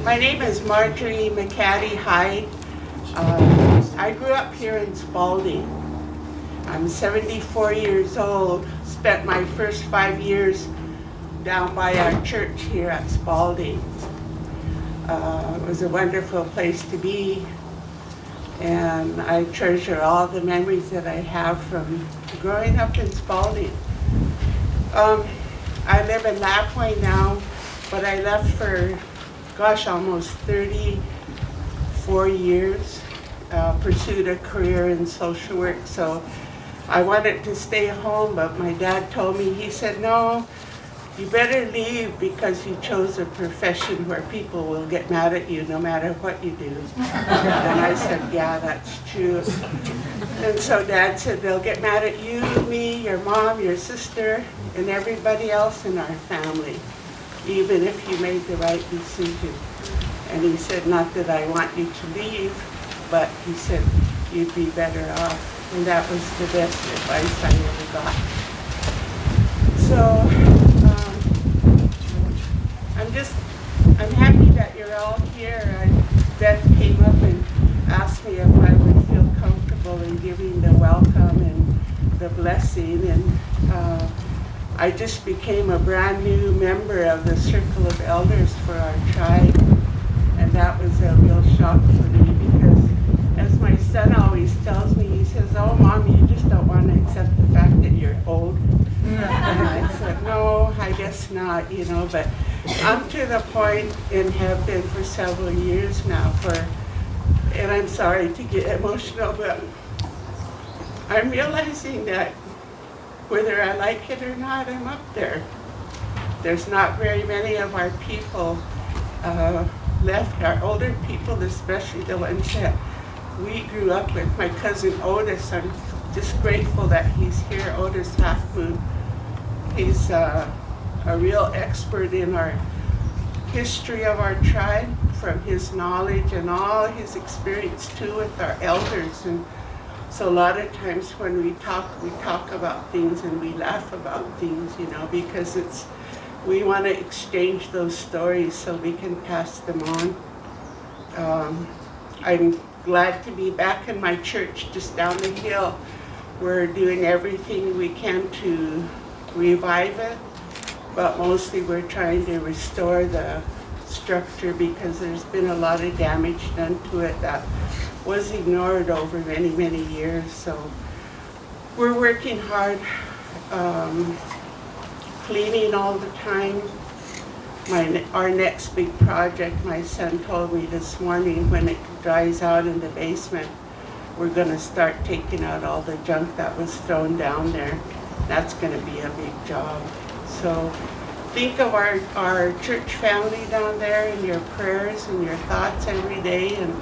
My name is Marjorie McCaddy Hyde. I grew up here in Spalding. I'm 74 years old. Spent my first 5 years down by our church here at Spalding. It was a wonderful place to be, and I treasure all the memories that I have from growing up in Spalding. I live in Lapwai now, but I left for, almost 34 years, pursued a career in social work, so I wanted to stay home, but my dad told me, he said, no, you better leave because you chose a profession where people will get mad at you no matter what you do. And I said, yeah, that's true. And so Dad said, they'll get mad at you, me, your mom, your sister, and everybody else in our family, even if you made the right decision. And he said, not that I want you to leave, but he said, you'd be better off. And that was the best advice I ever got. So, I'm happy that you're all here. Beth came up and asked me if I would feel comfortable in giving the welcome and the blessing. And I just became a brand new member of the Circle of Elders for our tribe. And that was a real shock for me because, as my son always tells me, he says, oh, Mom, you just don't want to accept the fact that you're old. And I said, no, I guess not, but I'm to the point and have been for several years now and I'm sorry to get emotional, but I'm realizing that whether I like it or not, I'm up there. There's not very many of our people left, our older people, especially the ones that we grew up with. My cousin Otis, I'm just grateful that he's here, Otis Half Moon. He's a real expert in our history of our tribe, from his knowledge and all his experience too with our elders. And so a lot of times when we talk about things and we laugh about things, because we want to exchange those stories so we can pass them on. I'm glad to be back in my church just down the hill. We're doing everything we can to revive it, but mostly we're trying to restore the structure because there's been a lot of damage done to it that was ignored over many, many years. So we're working hard, cleaning all the time. Our next big project, my son told me this morning, when it dries out in the basement, we're going to start taking out all the junk that was thrown down there. That's going to be a big job. So think of our church family down there in your prayers and your thoughts every day. And,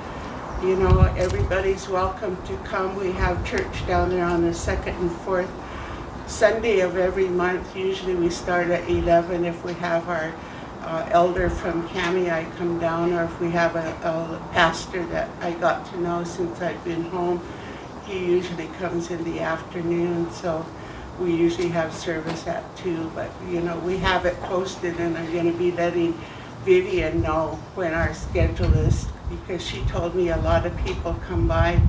everybody's welcome to come. We have church down there on the second and fourth Sunday of every month. Usually we start at 11. If we have our elder from Kami come down, or if we have a pastor that I got to know since I've been home, he usually comes in the afternoon. So we usually have service at 2, but we have it posted, and I'm going to be letting Vivian know when our schedule is, because she told me a lot of people come by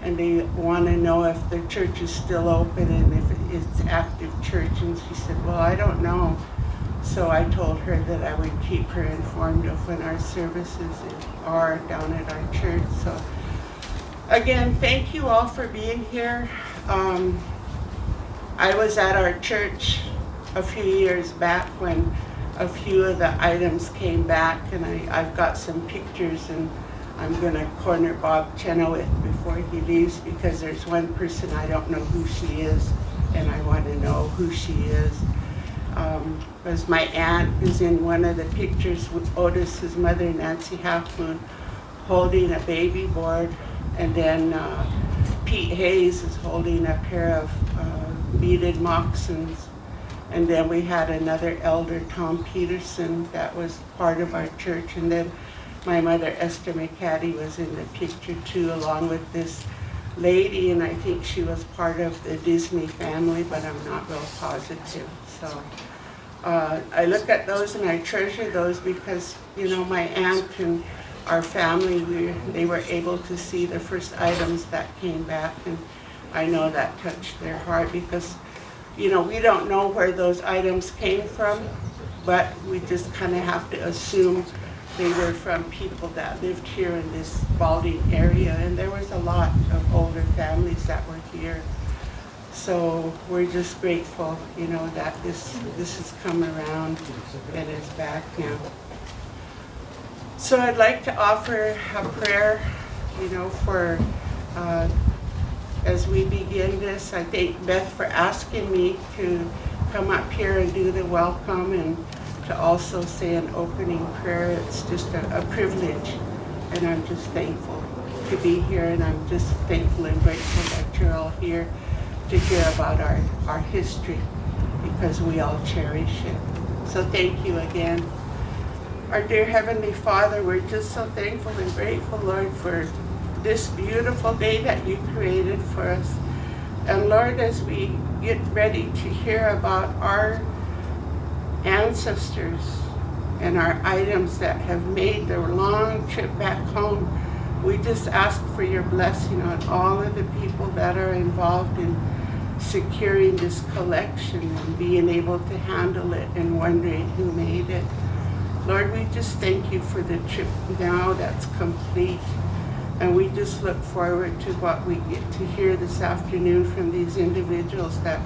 and they want to know if the church is still open and if it's active church. And she said, well, I don't know. So I told her that I would keep her informed of when our services are down at our church. So again, thank you all for being here. I was at our church a few years back when a few of the items came back, and I've got some pictures, and I'm going to corner Bob Chenoweth before he leaves, because there's one person I don't know who she is, and I want to know who she is. Because my aunt is in one of the pictures with Otis's mother, Nancy Halfmoon, holding a baby board, and then Pete Hayes is holding a pair of beaded moccasins. And then we had another elder, Tom Peterson, that was part of our church. And then my mother, Esther McCaddy, was in the picture too, along with this lady, and I think she was part of the Disney family, but I'm not real positive. So I look at those and I treasure those because, you know, my aunt and our family, they were able to see the first items that came back, and I know that touched their heart because, you know, we don't know where those items came from, but we just kind of have to assume they were from people that lived here in this Spalding area, and there was a lot of older families that were here. So we're just grateful, you know, that this has come around and is back now. So I'd like to offer a prayer, you know, for as we begin this. I thank Beth for asking me to come up here and do the welcome and to also say an opening prayer. It's just a privilege, and I'm just thankful to be here, and I'm just thankful and grateful that you're all here to hear about our history, because we all cherish it. So thank you again. Our dear Heavenly Father, we're just so thankful and grateful, Lord, for this beautiful day that you created for us. And Lord, as we get ready to hear about our ancestors and our items that have made their long trip back home, we just ask for your blessing on all of the people that are involved in securing this collection and being able to handle it and wondering who made it. Lord, we just thank you for the trip now that's complete, and we just look forward to what we get to hear this afternoon from these individuals that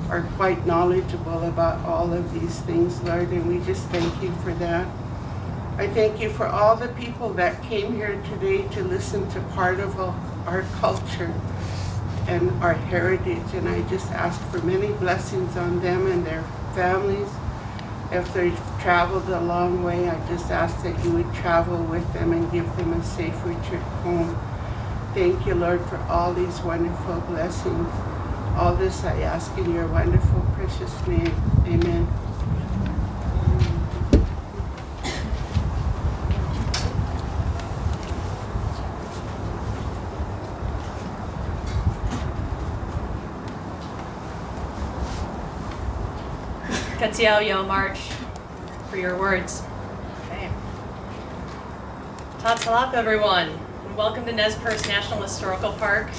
are quite knowledgeable about all of these things, Lord, and we just thank you for that. I thank you for all the people that came here today to listen to part of our culture and our heritage, and I just ask for many blessings on them and their families. If they've traveled a long way, I just ask that you would travel with them and give them a safe return home. Thank you, Lord, for all these wonderful blessings. All this I ask in your wonderful, precious name. Amen. Katsiao March for your words. Okay. Tatsalap, everyone, and welcome to Nez Perce National Historical Park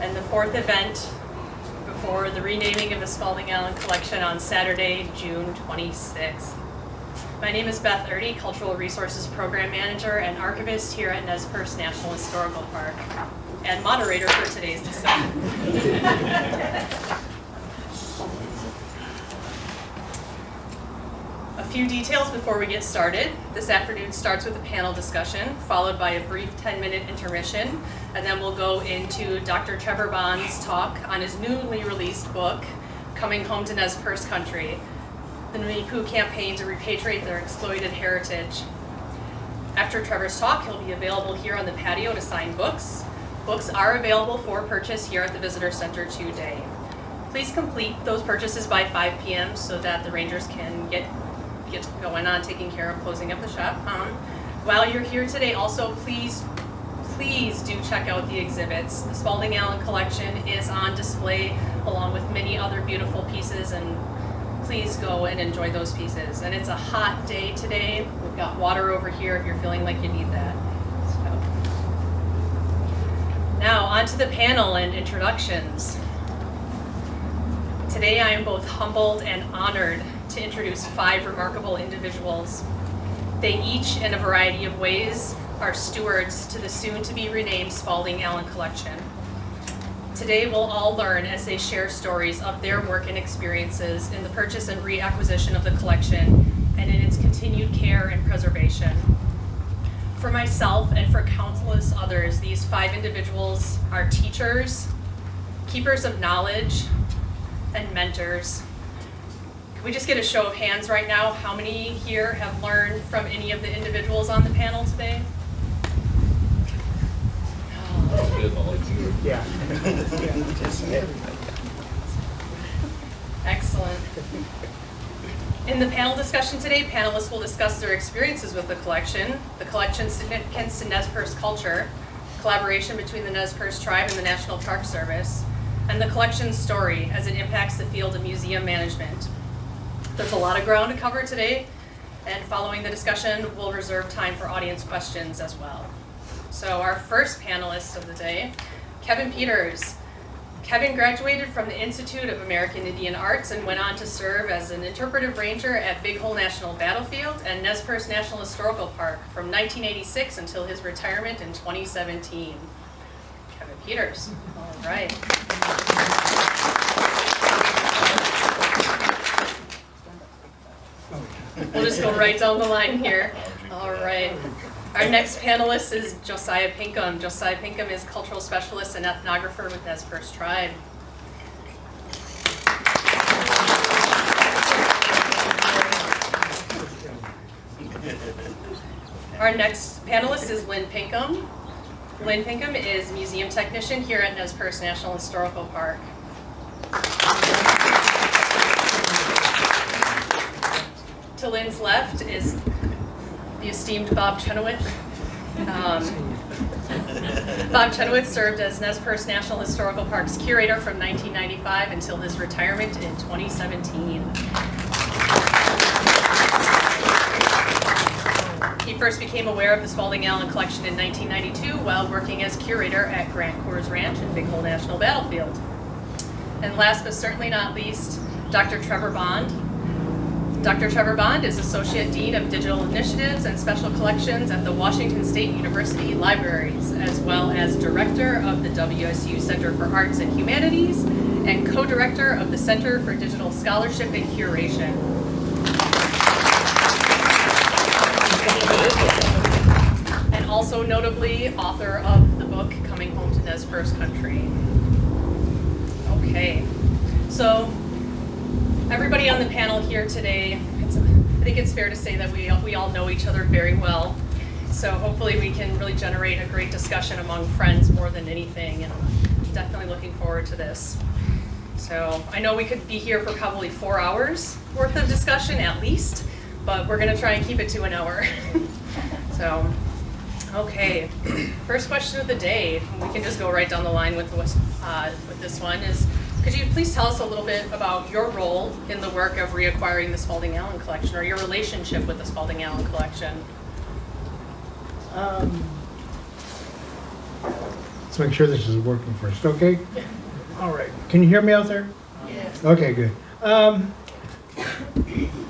and the fourth event before the renaming of the Spalding Allen Collection on Saturday, June 26th. My name is Beth Erdey, Cultural Resources Program Manager and Archivist here at Nez Perce National Historical Park, and moderator for today's discussion. A few details before we get started. This afternoon starts with a panel discussion, followed by a brief 10-minute intermission, and then we'll go into Dr. Trevor Bond's talk on his newly released book, Coming Home to Nez Perce Country, the Nunipu campaign to repatriate their exploited heritage. After Trevor's talk, he'll be available here on the patio to sign books. Books are available for purchase here at the Visitor Center today. Please complete those purchases by 5 p.m. so that the Rangers can get going on taking care of closing up the shop. While you're here today, also please do check out the exhibits. The Spalding Allen collection is on display along with many other beautiful pieces, and please go and enjoy those pieces. And it's a hot day today. We've got water over here if you're feeling like you need that. So. Now on to the panel and introductions. Today I am both humbled and honored to introduce 5 remarkable individuals. They each, in a variety of ways, are stewards to the soon-to-be renamed Spalding Allen Collection. Today we'll all learn as they share stories of their work and experiences in the purchase and reacquisition of the collection and in its continued care and preservation. For myself and for countless others, these 5 individuals are teachers, keepers of knowledge, and mentors. Can we just get a show of hands right now? How many here have learned from any of the individuals on the panel today? Yeah. Excellent. In the panel discussion today, panelists will discuss their experiences with the collection's significance to Nez Perce culture, collaboration between the Nez Perce tribe and the National Park Service, and the collection's story as it impacts the field of museum management. There's a lot of ground to cover today, and following the discussion, we'll reserve time for audience questions as well. So our first panelist of the day, Kevin Peters. Kevin graduated from the Institute of American Indian Arts and went on to serve as an interpretive ranger at Big Hole National Battlefield and Nez Perce National Historical Park from 1986 until his retirement in 2017. Kevin Peters. All right. We'll just go right down the line here. All right. Our next panelist is Josiah Pinkham. Josiah Pinkham is cultural specialist and ethnographer with Nez Perce Tribe. Our next panelist is Lynn Pinkham. Lynn Pinkham is museum technician here at Nez Perce National Historical Park. To Lynn's left is the esteemed Bob Chenoweth. Bob Chenoweth served as Nez Perce National Historical Park's curator from 1995 until his retirement in 2017. He first became aware of the Spalding Allen collection in 1992 while working as curator at Grant Coors Ranch and Big Hole National Battlefield. And last but certainly not least, Dr. Trevor Bond. Dr. Trevor Bond is Associate Dean of Digital Initiatives and Special Collections at the Washington State University Libraries, as well as Director of the WSU Center for Arts and Humanities and Co-Director of the Center for Digital Scholarship and Curation. And also notably author of the book Coming Home to Nez Perce Country. Okay, so everybody on the panel here today, I think it's fair to say that we all know each other very well. So hopefully we can really generate a great discussion among friends more than anything, and I'm definitely looking forward to this. So I know we could be here for probably 4 hours worth of discussion at least, but we're gonna try and keep it to an hour. So, okay, first question of the day, we can just go right down the line with this one is, could you please tell us a little bit about your role in the work of reacquiring the Spalding Allen collection, or your relationship with the Spalding Allen collection? Let's make sure this is working first, okay? All right. Can you hear me out there? Yes. Okay, good.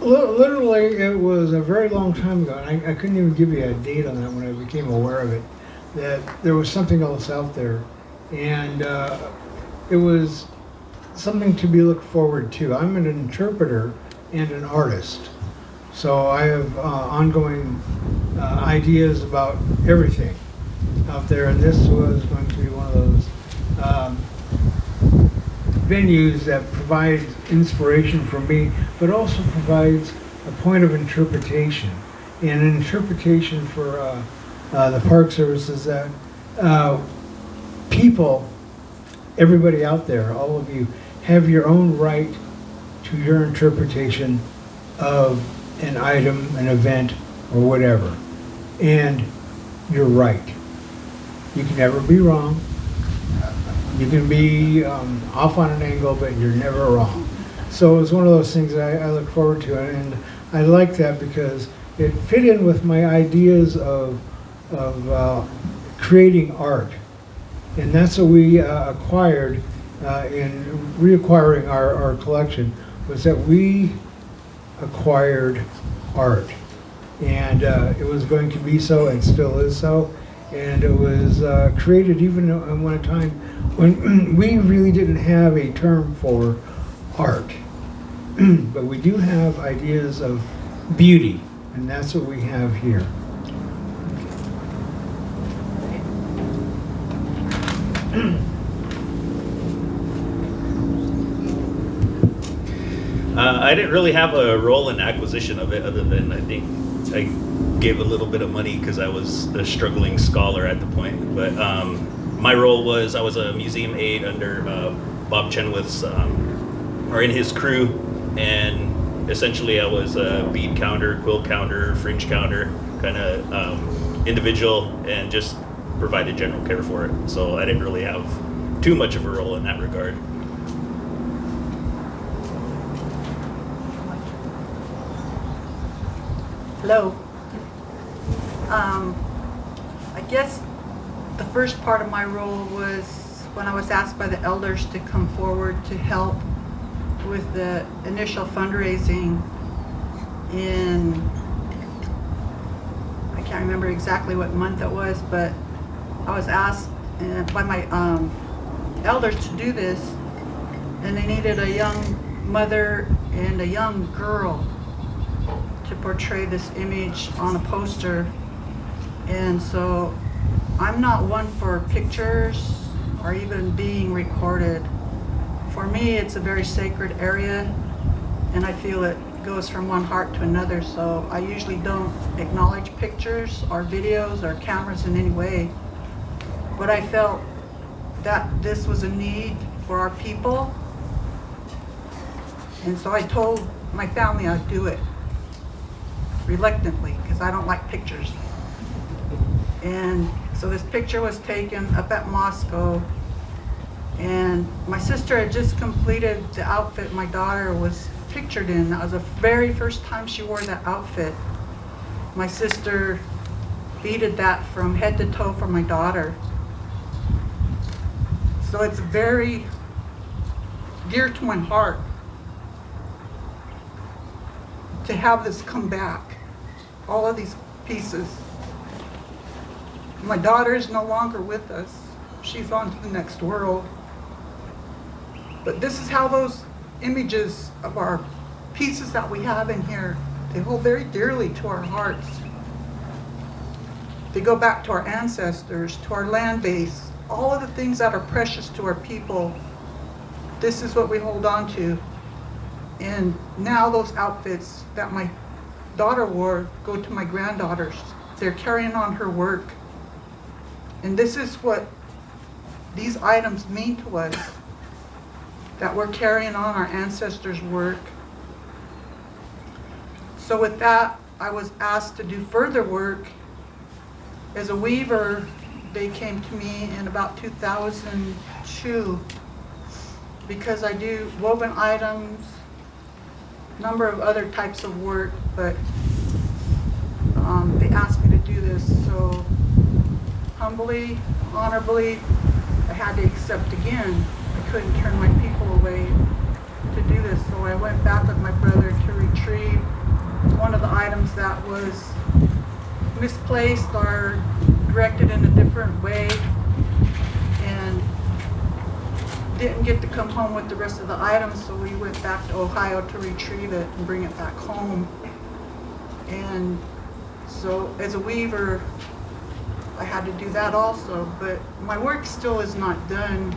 Literally, it was a very long time ago, and I couldn't even give you a date on that when I became aware of it, that there was something else out there, and it was something to be looked forward to. I'm an interpreter and an artist, so I have ongoing ideas about everything out there, and this was going to be one of those venues that provides inspiration for me, but also provides a point of interpretation, and an interpretation for the Park Service is that people, everybody out there, all of you, have your own right to your interpretation of an item, an event, or whatever. And you're right. You can never be wrong. You can be off on an angle, but you're never wrong. So it was one of those things that I look forward to, and I like that because it fit in with my ideas of creating art. And that's what we acquired in reacquiring our collection, was that we acquired art. And it was going to be so, and still is so. And it was created even at one time when we really didn't have a term for art. But we do have ideas of beauty, and that's what we have here. I didn't really have a role in acquisition of it, other than I think I gave a little bit of money because I was a struggling scholar at the point. But my role was I was a museum aide under Bob Chenoweth's, or in his crew, and essentially I was a bead counter, quill counter, fringe counter kind of individual, and just provided general care for it. So I didn't really have too much of a role in that regard. Hello. I guess the first part of my role was when I was asked by the elders to come forward to help with the initial fundraising in, I can't remember exactly what month it was, but I was asked by my elders to do this, and they needed a young mother and a young girl to portray this image on a poster. And so I'm not one for pictures or even being recorded. For me, it's a very sacred area, and I feel it goes from one heart to another, so I usually don't acknowledge pictures or videos or cameras in any way. But I felt that this was a need for our people, and so I told my family I'd do it reluctantly because I don't like pictures. And so this picture was taken up at Moscow, and my sister had just completed the outfit my daughter was pictured in. That was the very first time she wore that outfit. My sister beaded that from head to toe for my daughter. So it's very dear to my heart to have this come back, all of these pieces. My daughter is no longer with us. She's on to the next world. But this is how those images of our pieces that we have in here, they hold very dearly to our hearts. They go back to our ancestors, to our land base, all of the things that are precious to our people. This is what we hold on to. And now those outfits that my daughter wore go to my granddaughters. They're carrying on her work. And this is what these items mean to us, that we're carrying on our ancestors' work. So with that, I was asked to do further work. As a weaver, they came to me in about 2002 because I do woven items, number of other types of work, but they asked me to do this. So humbly, honorably, I had to accept again. I couldn't turn my people away to do this. So I went back with my brother to retrieve one of the items that was misplaced or directed in a different way, and didn't get to come home with the rest of the items, so we went back to Ohio to retrieve it and bring it back home. And so as a weaver, I had to do that also, but my work still is not done.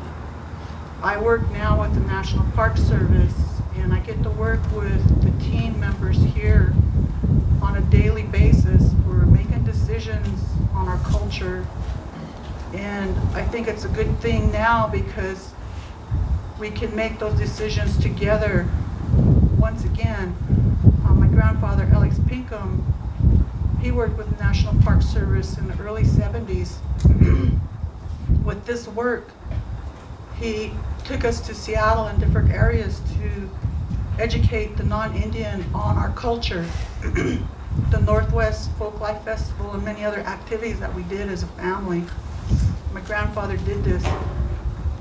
I work now with the National Park Service, and I get to work with the team members here on a daily basis. We're making decisions on our culture, and I think it's a good thing now because we can make those decisions together. Once again, my grandfather, Alex Pinkham, he worked with the National Park Service in the early 70s. With this work, he took us to Seattle and different areas to educate the non-Indian on our culture. The Northwest Folk Life Festival and many other activities that we did as a family. My grandfather did this,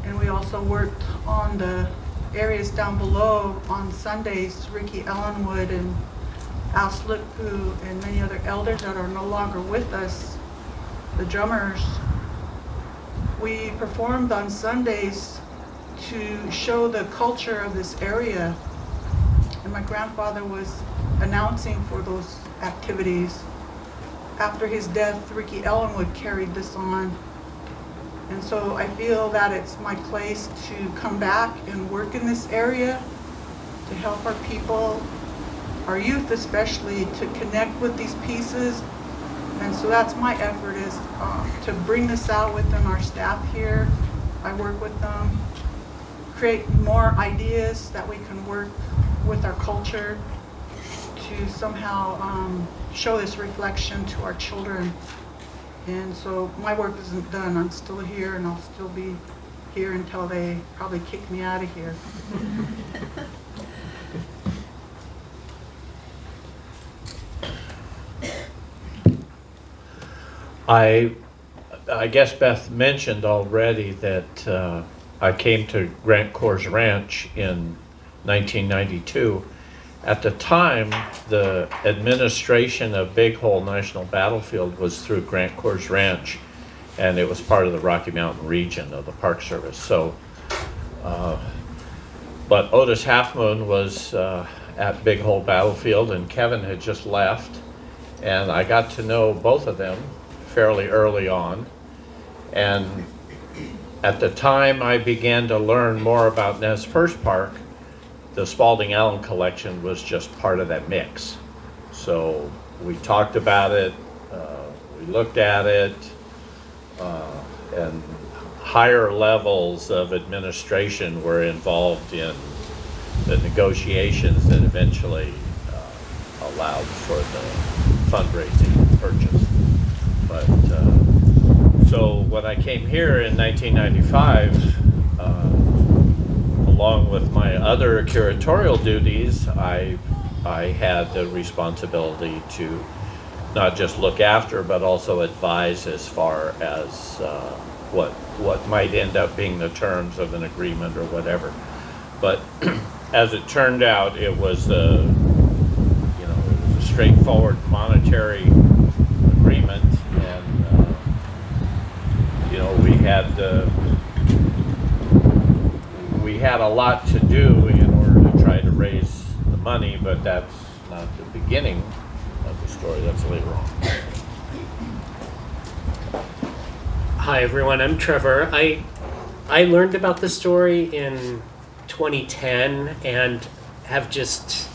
and we also worked on the areas down below on Sundays. Ricky Ellenwood and Al Slipku and many other elders that are no longer with us, the drummers, we performed on Sundays to show the culture of this area. And my grandfather was announcing for those activities. After his death, Ricky Ellenwood carried this on. And so I feel that it's my place to come back and work in this area to help our people, our youth especially, to connect with these pieces. And so that's my effort, is to bring this out within our staff here. I work with them, create more ideas that we can work with our culture to somehow show this reflection to our children. And so my work isn't done. I'm still here, and I'll still be here until they probably kick me out of here. I guess Beth mentioned already that I came to Grant Coors Ranch in 1992. At the time, the administration of Big Hole National Battlefield was through Grant Coors Ranch, and it was part of the Rocky Mountain region of the Park Service. So, but Otis Half Moon was at Big Hole Battlefield, and Kevin had just left, and I got to know both of them fairly early on. And at the time I began to learn more about Nez Perce Park, the Spalding Allen collection was just part of that mix. So we talked about it, we looked at it, and higher levels of administration were involved in the negotiations that eventually allowed for the fundraising purchase. But so when I came here in 1995, along with my other curatorial duties, I had the responsibility to not just look after, but also advise as far as what might end up being the terms of an agreement or whatever. But as it turned out, it was a straightforward monetary agreement, and we had a lot to do in order to try to raise the money, but that's not the beginning of the story. That's later on. Hi everyone, I'm Trevor. I learned about the story in 2010 and have just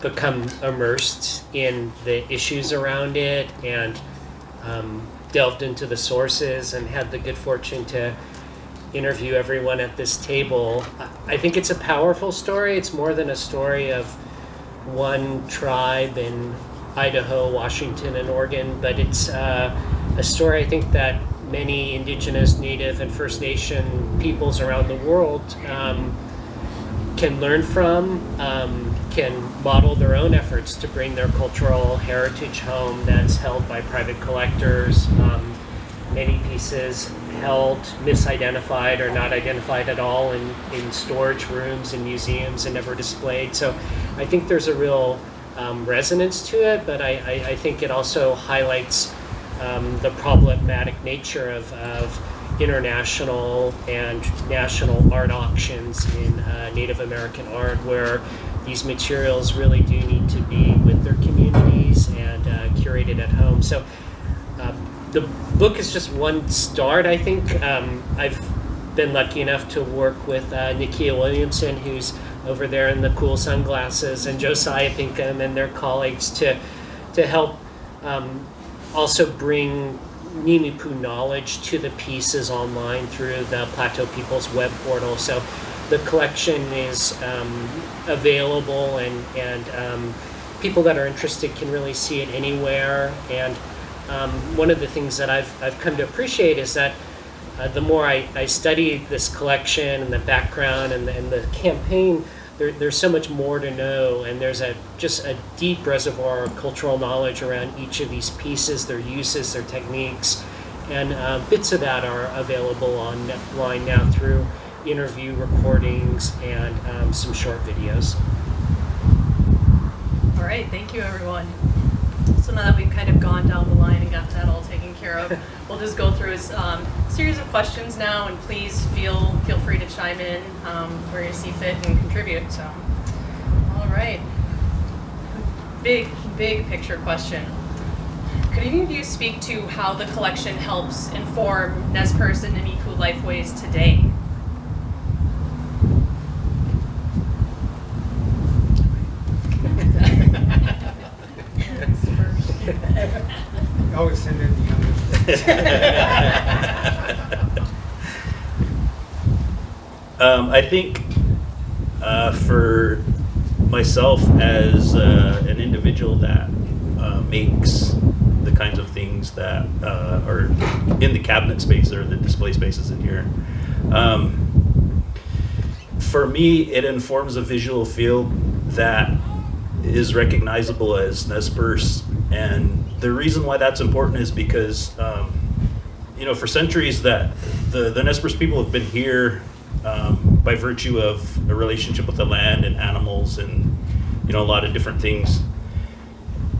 become immersed in the issues around it, and delved into the sources and had the good fortune to interview everyone at this table. I think it's a powerful story. It's more than a story of one tribe in Idaho, Washington, and Oregon, but it's a story I think that many Indigenous, Native, and First Nation peoples around the world can learn from, can model their own efforts to bring their cultural heritage home that's held by private collectors. Many pieces held misidentified or not identified at all in storage rooms in museums and never displayed. So I think there's a real resonance to it, but I think it also highlights the problematic nature of international and national art auctions in Native American art, where these materials really do need to be with their communities and curated at home. So the book is just one start, I think. I've been lucky enough to work with Nikia Williamson, who's over there in the cool sunglasses, and Josiah Pinkham and their colleagues to help also bring Nimipu knowledge to the pieces online through the Plateau People's web portal. So the collection is available, and people that are interested can really see it anywhere. And one of the things that I've come to appreciate is that the more I study this collection and the background and the campaign, there's so much more to know, and there's just a deep reservoir of cultural knowledge around each of these pieces, their uses, their techniques, and bits of that are available online now through interview recordings and some short videos. All right, thank you everyone. So now that we've kind of gone down the line and got that all taken care of, we'll just go through a series of questions now, and please feel free to chime in where you see fit and contribute. So, all right. Big picture question. Could any of you speak to how the collection helps inform Nez Perce and Nimipu lifeways today? Always send in the youngest. I think for myself as an individual that makes the kinds of things that are in the cabinet space or the display spaces in here, for me it informs a visual field that is recognizable as Nez Perce and the reason why that's important is because, for centuries that the Nez Perce people have been here by virtue of a relationship with the land and animals and, a lot of different things.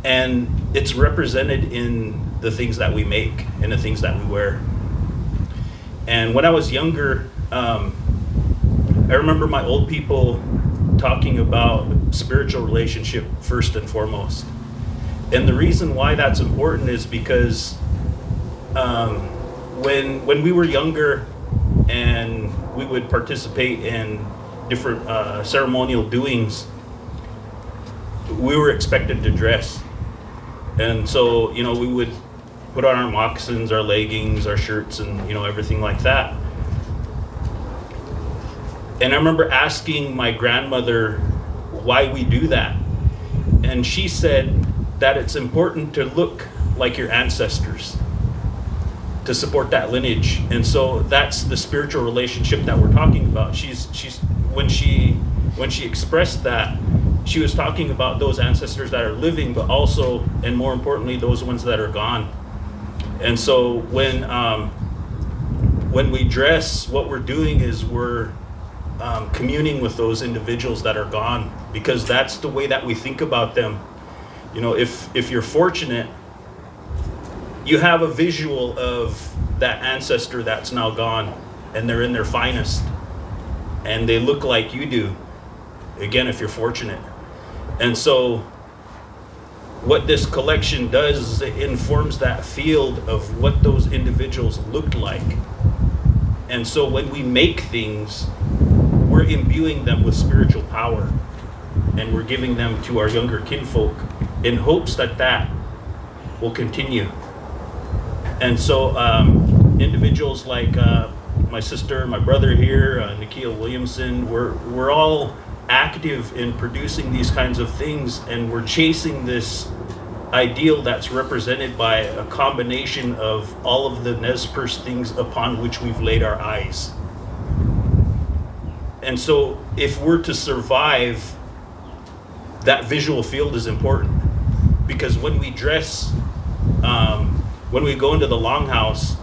And it's represented in the things that we make and the things that we wear. And when I was younger, I remember my old people talking about spiritual relationship first and foremost. And the reason why that's important is because when we were younger and we would participate in different ceremonial doings, we were expected to dress. And so, we would put on our moccasins, our leggings, our shirts, and, everything like that. And I remember asking my grandmother why we do that. And she said that it's important to look like your ancestors, to support that lineage. And so that's the spiritual relationship that we're talking about. When she expressed that, she was talking about those ancestors that are living, but also, and more importantly, those ones that are gone. And so when we dress, what we're doing is we're communing with those individuals that are gone, because that's the way that we think about them. If you're fortunate, you have a visual of that ancestor that's now gone, and they're in their finest, and they look like you do, again, if you're fortunate. And so what this collection does is it informs that field of what those individuals looked like. And so when we make things, we're imbuing them with spiritual power, and we're giving them to our younger kinfolk in hopes that that will continue. And so individuals like my sister, my brother here, Nikhil Williamson, we're all active in producing these kinds of things, and we're chasing this ideal that's represented by a combination of all of the Nez Perce things upon which we've laid our eyes. And so if we're to survive, that visual field is important, because when we dress, when we go into the longhouse,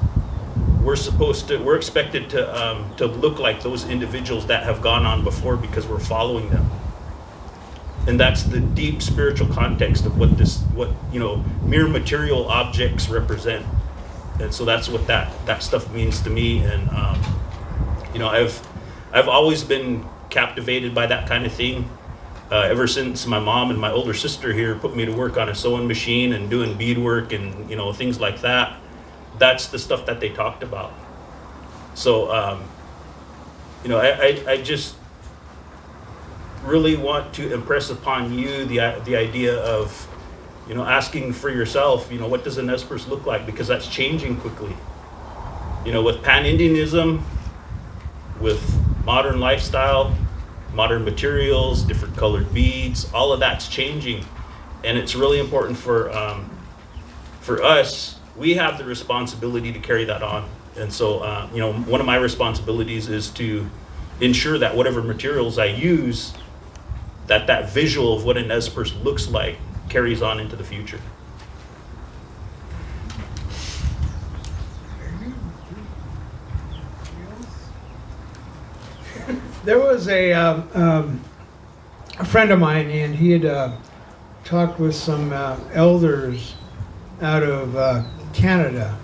we're expected to look like those individuals that have gone on before, because we're following them. And that's the deep spiritual context of what mere material objects represent. And so that's what that stuff means to me. And I've always been captivated by that kind of thing. Ever since my mom and my older sister here put me to work on a sewing machine and doing beadwork and things like that. That's the stuff that they talked about. So, I just really want to impress upon you the idea of, asking for yourself, what does a Nez Perce look like? Because that's changing quickly. With Pan-Indianism, with modern lifestyle, modern materials, different colored beads, all of that's changing. And it's really important for us. We have the responsibility to carry that on. And so, one of my responsibilities is to ensure that whatever materials I use, that visual of what a Nez Perce looks like carries on into the future. There was a friend of mine, and he had talked with some elders out of Canada,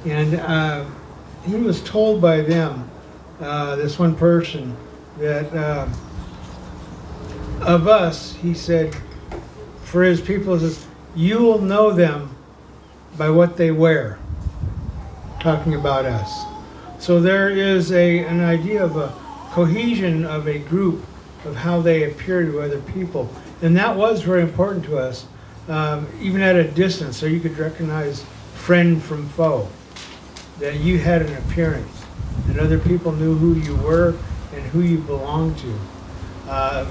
and he was told by them, this one person, that of us, he said, for his people, he says, you will know them by what they wear, talking about us. So there is an idea of a cohesion of a group, of how they appear to other people. And that was very important to us, even at a distance, so you could recognize friend from foe, that you had an appearance, and other people knew who you were and who you belonged to.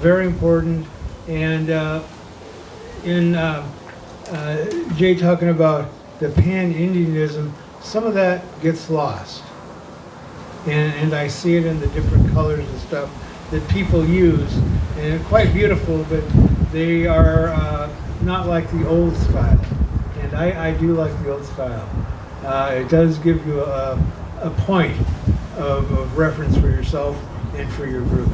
Very important. And in Jay talking about the Pan-Indianism, some of that gets lost. And I see it in the different colors and stuff that people use, and quite beautiful, but they are not like the old style. And And I do like the old style. It does give you a point of reference for yourself and for your group.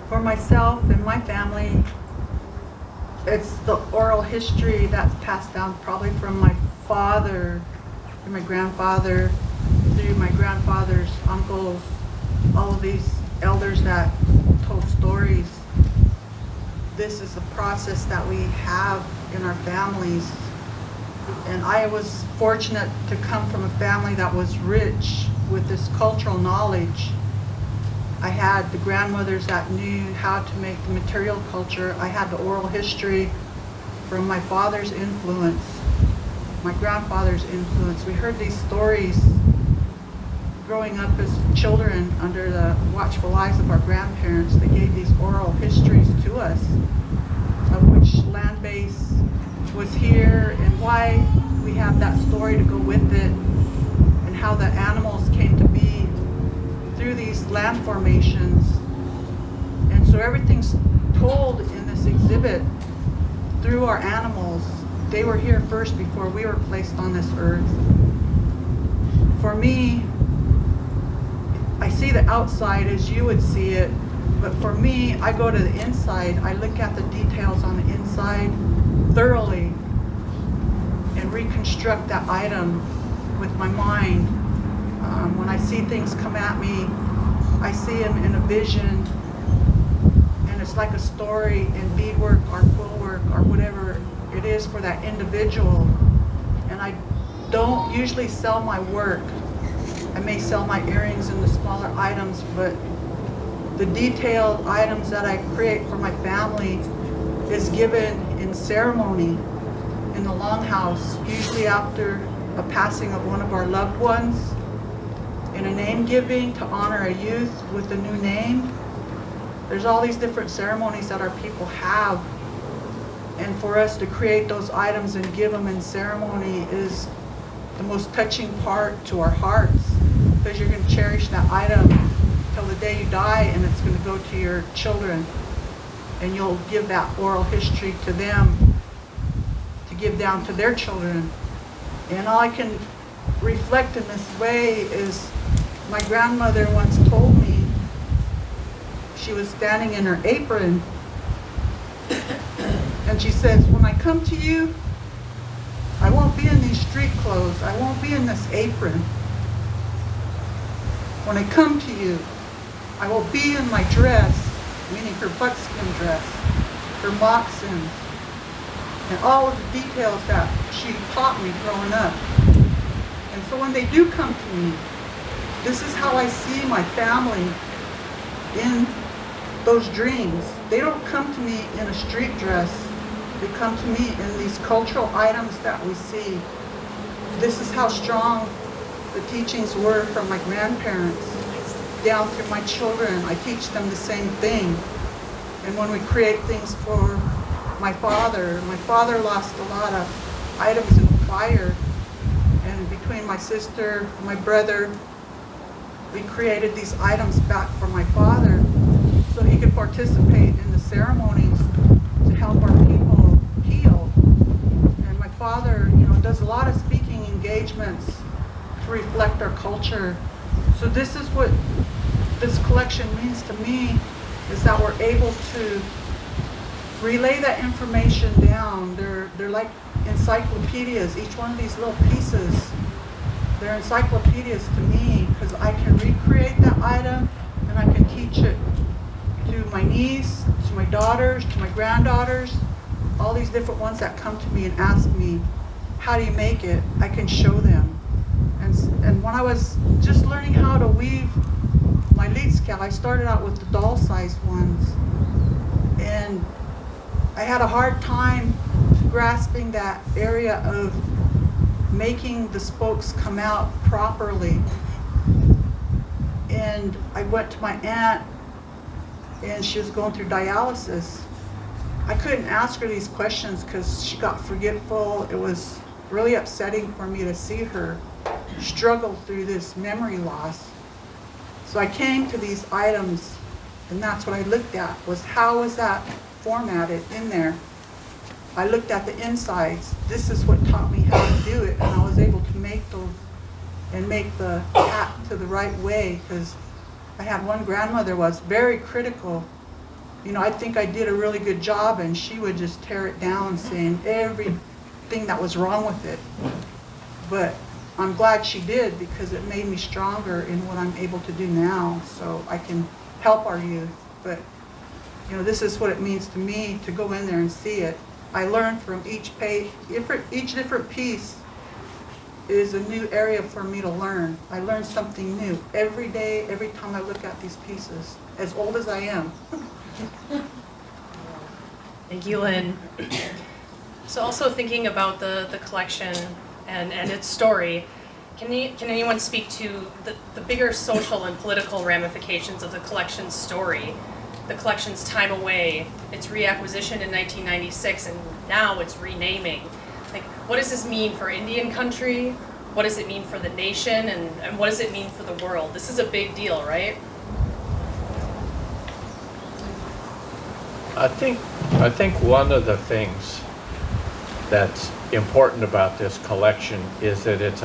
For myself and my family, it's the oral history that's passed down probably from my father, through my grandfather, through my grandfather's uncles, all of these elders that told stories. This is the process that we have in our families. And I was fortunate to come from a family that was rich with this cultural knowledge. I had the grandmothers that knew how to make the material culture. I had the oral history from my father's influence, my grandfather's influence. We heard these stories growing up as children under the watchful eyes of our grandparents. They gave these oral histories to us of which land base was here and why we have that story to go with it, and how the animals came to be through these land formations. And so everything's told in this exhibit through our animals. They were here first before we were placed on this earth. For me, I see the outside as you would see it, but for me, I go to the inside. I look at the details on the inside thoroughly and reconstruct that item with my mind. When I see things come at me, I see them in a vision, and it's like a story in beadwork or quill work or whatever it is for that individual. And I don't usually sell my work. I may sell my earrings and the smaller items, but the detailed items that I create for my family is given in ceremony in the longhouse, usually after a passing of one of our loved ones, in a name giving to honor a youth with a new name. There's all these different ceremonies that our people have, and for us to create those items and give them in ceremony is the most touching part to our hearts, because you're going to cherish that item till the day you die, and it's going to go to your children, and you'll give that oral history to them to give down to their children. And all I can reflect in this way is my grandmother once told me, she was standing in her apron, and she says, when I come to you, I won't be in these street clothes. I won't be in this apron. When I come to you, I will be in my dress, meaning her buckskin dress, her moccasins, and all of the details that she taught me growing up. And so when they do come to me, this is how I see my family in those dreams. They don't come to me in a street dress. They come to me in these cultural items that we see. This is how strong the teachings were from my grandparents down through my children. I teach them the same thing. And when we create things for my father lost a lot of items in the fire. And between my sister, my brother, we created these items back for my father so he could participate in the ceremonies to help our people heal. And my father, does a lot of speaking engagements to reflect our culture. So this is what this collection means to me, is that we're able to relay that information down. They're like encyclopedias. Each one of these little pieces, they're encyclopedias to me, because I can recreate that item and I can teach it to my niece, to my daughters, to my granddaughters, all these different ones that come to me and ask me, how do you make it? I can show them. And when I was just learning how to weave my lead scale, I started out with the doll-sized ones. And I had a hard time grasping that area of making the spokes come out properly. And I went to my aunt, and she was going through dialysis. I couldn't ask her these questions because she got forgetful. It was really upsetting for me to see her struggle through this memory loss. So I came to these items And that's what I looked at, was how was that formatted in there. I looked at the insides. This is what taught me how to do it, and I was able to make those and make the hat to the right way, because I had one grandmother was very critical. You know, I think I did a really good job, and she would just tear it down, saying everything that was wrong with it. But I'm glad she did, because it made me stronger in what I'm able to do now, so I can help our youth. But, you know, this is what it means to me to go in there and see it. I learned from each page, each different piece is a new area for me to learn. I learn something new every day, every time I look at these pieces, as old as I am. Thank you, Lynn. So also thinking about the collection and its story, can anyone speak to the bigger social and political ramifications of the collection's story? The collection's time away, its reacquisition in 1996, and now its renaming. Like, what does this mean for Indian country? What does it mean for the nation? And what does it mean for the world? This is a big deal, right? I think one of the things that's important about this collection is that it's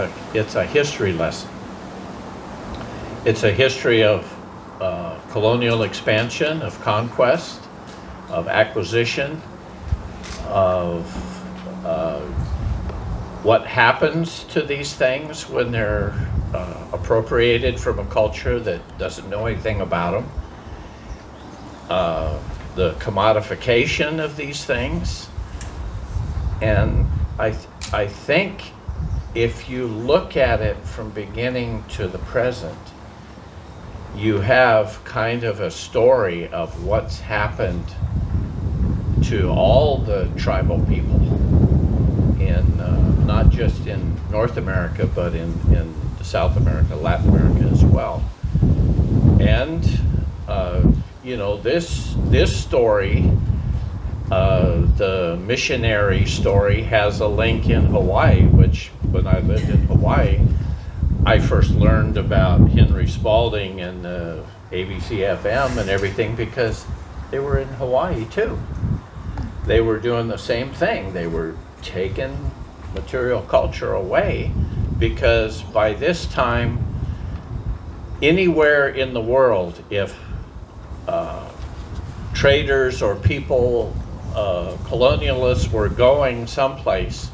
a history lesson. It's a history of colonial expansion, of conquest, of acquisition, of what happens to these things when they're appropriated from a culture that doesn't know anything about them. The commodification of these things. And I think if you look at it from beginning to the present, you have kind of a story of what's happened to all the tribal people in not just in North America, but in South America, Latin America as well. And you know, this story, the missionary story, has a link in Hawaii, which when I lived in Hawaii, I first learned about Henry Spalding and ABC FM and everything because they were in Hawaii too. They were doing the same thing. They were taking material culture away because by this time, anywhere in the world, if traders or people, colonialists were going someplace,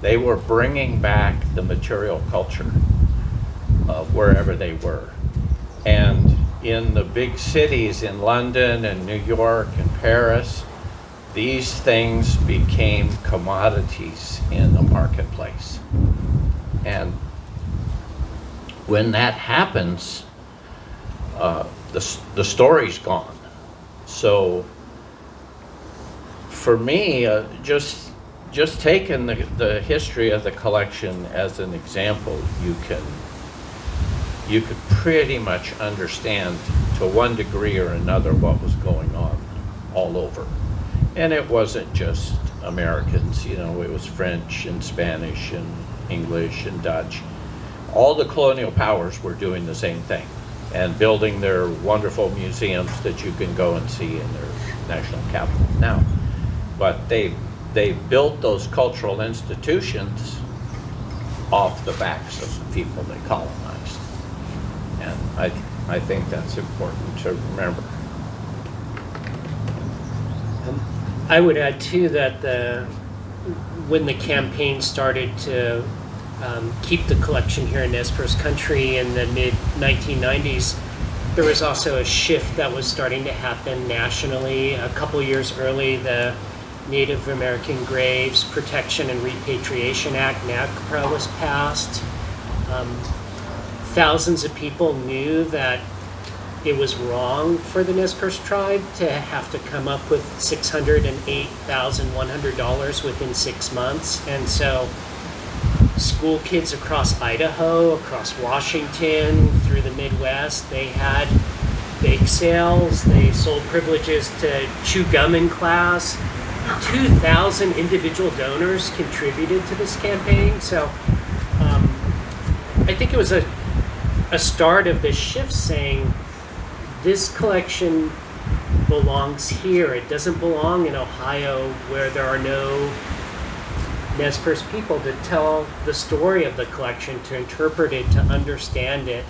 they were bringing back the material culture of wherever they were. And in the big cities, in London and New York and Paris, these things became commodities in the marketplace. And when that happens, the story's gone. So for me, just taking the history of the collection as an example, you could pretty much understand to one degree or another what was going on all over. And it wasn't just Americans, you know, it was French and Spanish and English and Dutch. All the colonial powers were doing the same thing and building their wonderful museums that you can go and see in their national capital now. But they built those cultural institutions off the backs of the people they colonized. And I think that's important to remember. I would add too that when the campaign started to keep the collection here in Nez Perce country in the mid-1990s, there was also a shift that was starting to happen nationally. A couple years early, the Native American Graves Protection and Repatriation Act, NAGPRA, was passed. Thousands of people knew that it was wrong for the Nez Perce tribe to have to come up with $608,100 within 6 months. And so school kids across Idaho, across Washington, through the Midwest, they had bake sales, they sold privileges to chew gum in class. 2,000 individual donors contributed to this campaign. So I think it was a start of this shift saying this collection belongs here. It doesn't belong in Ohio where there are no Nez Perce people to tell the story of the collection, to interpret it, to understand it,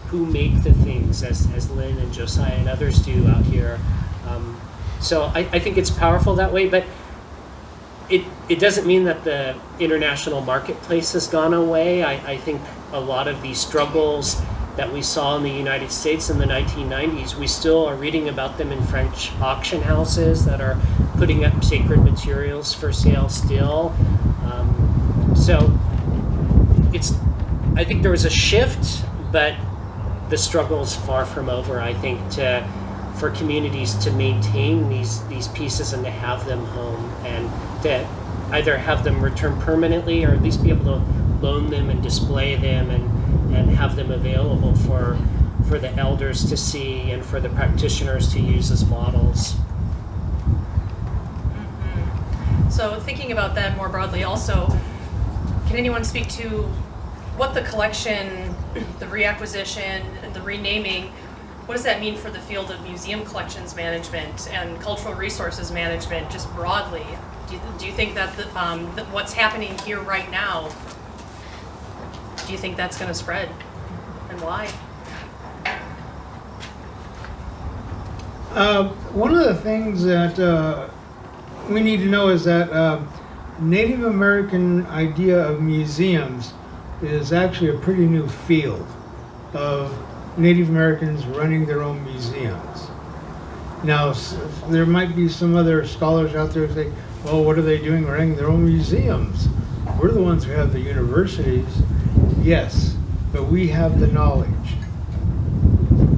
who make the things as Lynn and Josiah and others do out here. So I think it's powerful that way, but it doesn't mean that the international marketplace has gone away. I think a lot of these struggles that we saw in the United States in the 1990s, we still are reading about them in French auction houses that are putting up sacred materials for sale still. So I think there was a shift, but the struggle is far from over, I think, for communities to maintain these pieces and to have them home, and to either have them return permanently or at least be able to loan them and display them and have them available for the elders to see and for the practitioners to use as models. So thinking about that more broadly also, can anyone speak to what the collection, the reacquisition, and the renaming, what does that mean for the field of museum collections management and cultural resources management just broadly? Do you think that what's happening here right now, do you think that's going to spread, and why? One of the things that we need to know is that Native American idea of museums is actually a pretty new field of Native Americans running their own museums. Now, there might be some other scholars out there who say, well, what are they doing running their own museums? We're the ones who have the universities. Yes, but we have the knowledge.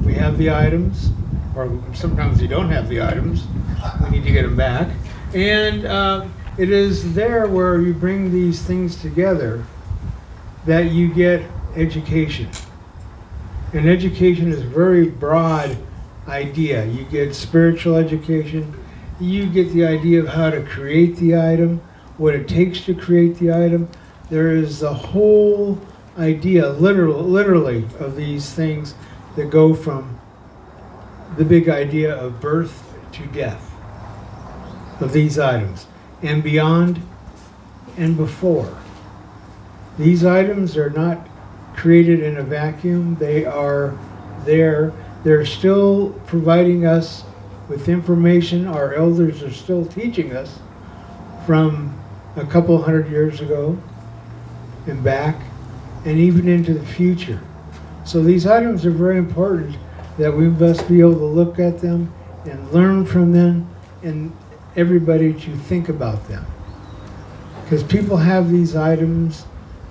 We have the items, or sometimes you don't have the items. We need to get them back. And it is there where you bring these things together that you get education. And education is a very broad idea. You get spiritual education, you get the idea of how to create the item, what it takes to create the item. There is the whole idea, literally, of these things that go from the big idea of birth to death of these items, and beyond and before. These items are not created in a vacuum. They are there. They're still providing us with information. Our elders are still teaching us from a couple hundred years ago and back, and even into the future. So these items are very important, that we must be able to look at them and learn from them, and everybody to think about them. Because people have these items,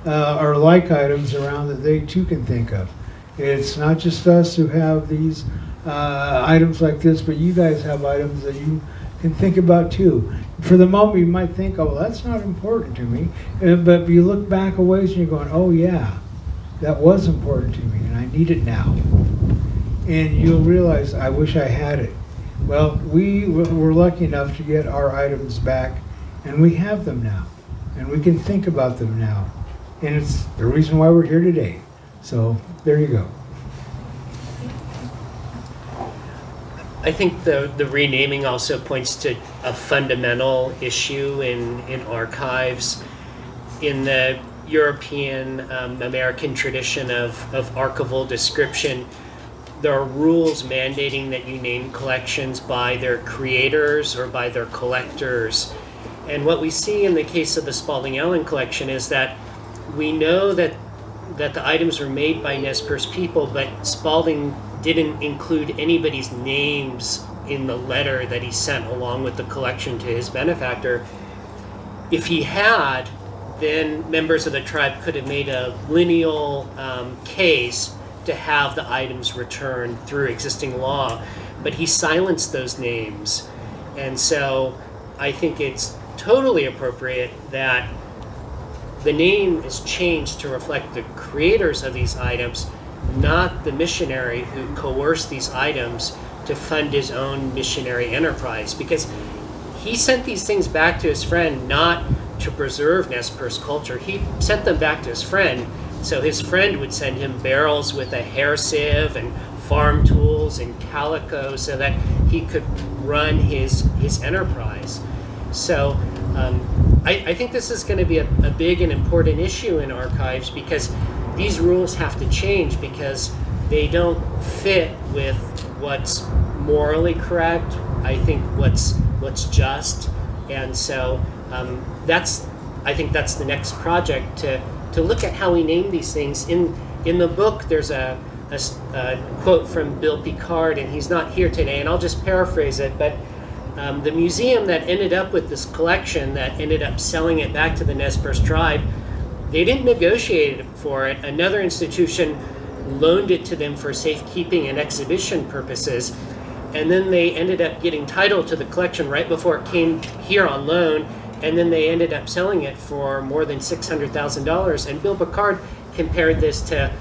or like items around that they too can think of. It's not just us who have these items like this, but you guys have items that you can think about too. For the moment you might think, oh, well, that's not important to me, but you look back a ways and you're going, oh yeah, that was important to me and I need it now. And you'll realize, I wish I had it. Well, we were lucky enough to get our items back, and we have them now, and we can think about them now. And it's the reason why we're here today. So there you go. I think the renaming also points to a fundamental issue in archives. In the European American tradition of archival description, there are rules mandating that you name collections by their creators or by their collectors. And what we see in the case of the Spalding Allen collection is that we know that the items were made by Nez Perce people, but Spalding didn't include anybody's names in the letter that he sent along with the collection to his benefactor. If he had, then members of the tribe could have made a lineal case to have the items returned through existing law, but he silenced those names. And so I think it's totally appropriate that the name is changed to reflect the creators of these items, not the missionary who coerced these items to fund his own missionary enterprise, because he sent these things back to his friend not to preserve Nez Perce culture. He sent them back to his friend, so his friend would send him barrels with a hair sieve and farm tools and calico so that he could run his enterprise. So I think this is going to be a big and important issue in archives, because these rules have to change because they don't fit with what's morally correct, I think what's just. And so I think that's the next project, to look at how we name these things. In the book, there's a quote from Bill Picard, and he's not here today, and I'll just paraphrase it, but the museum that ended up with this collection, that ended up selling it back to the Nez Perce tribe, they didn't negotiate for it. Another institution loaned it to them for safekeeping and exhibition purposes, and then they ended up getting title to the collection right before it came here on loan, and then they ended up selling it for more than $600,000. And Bill Picard compared this to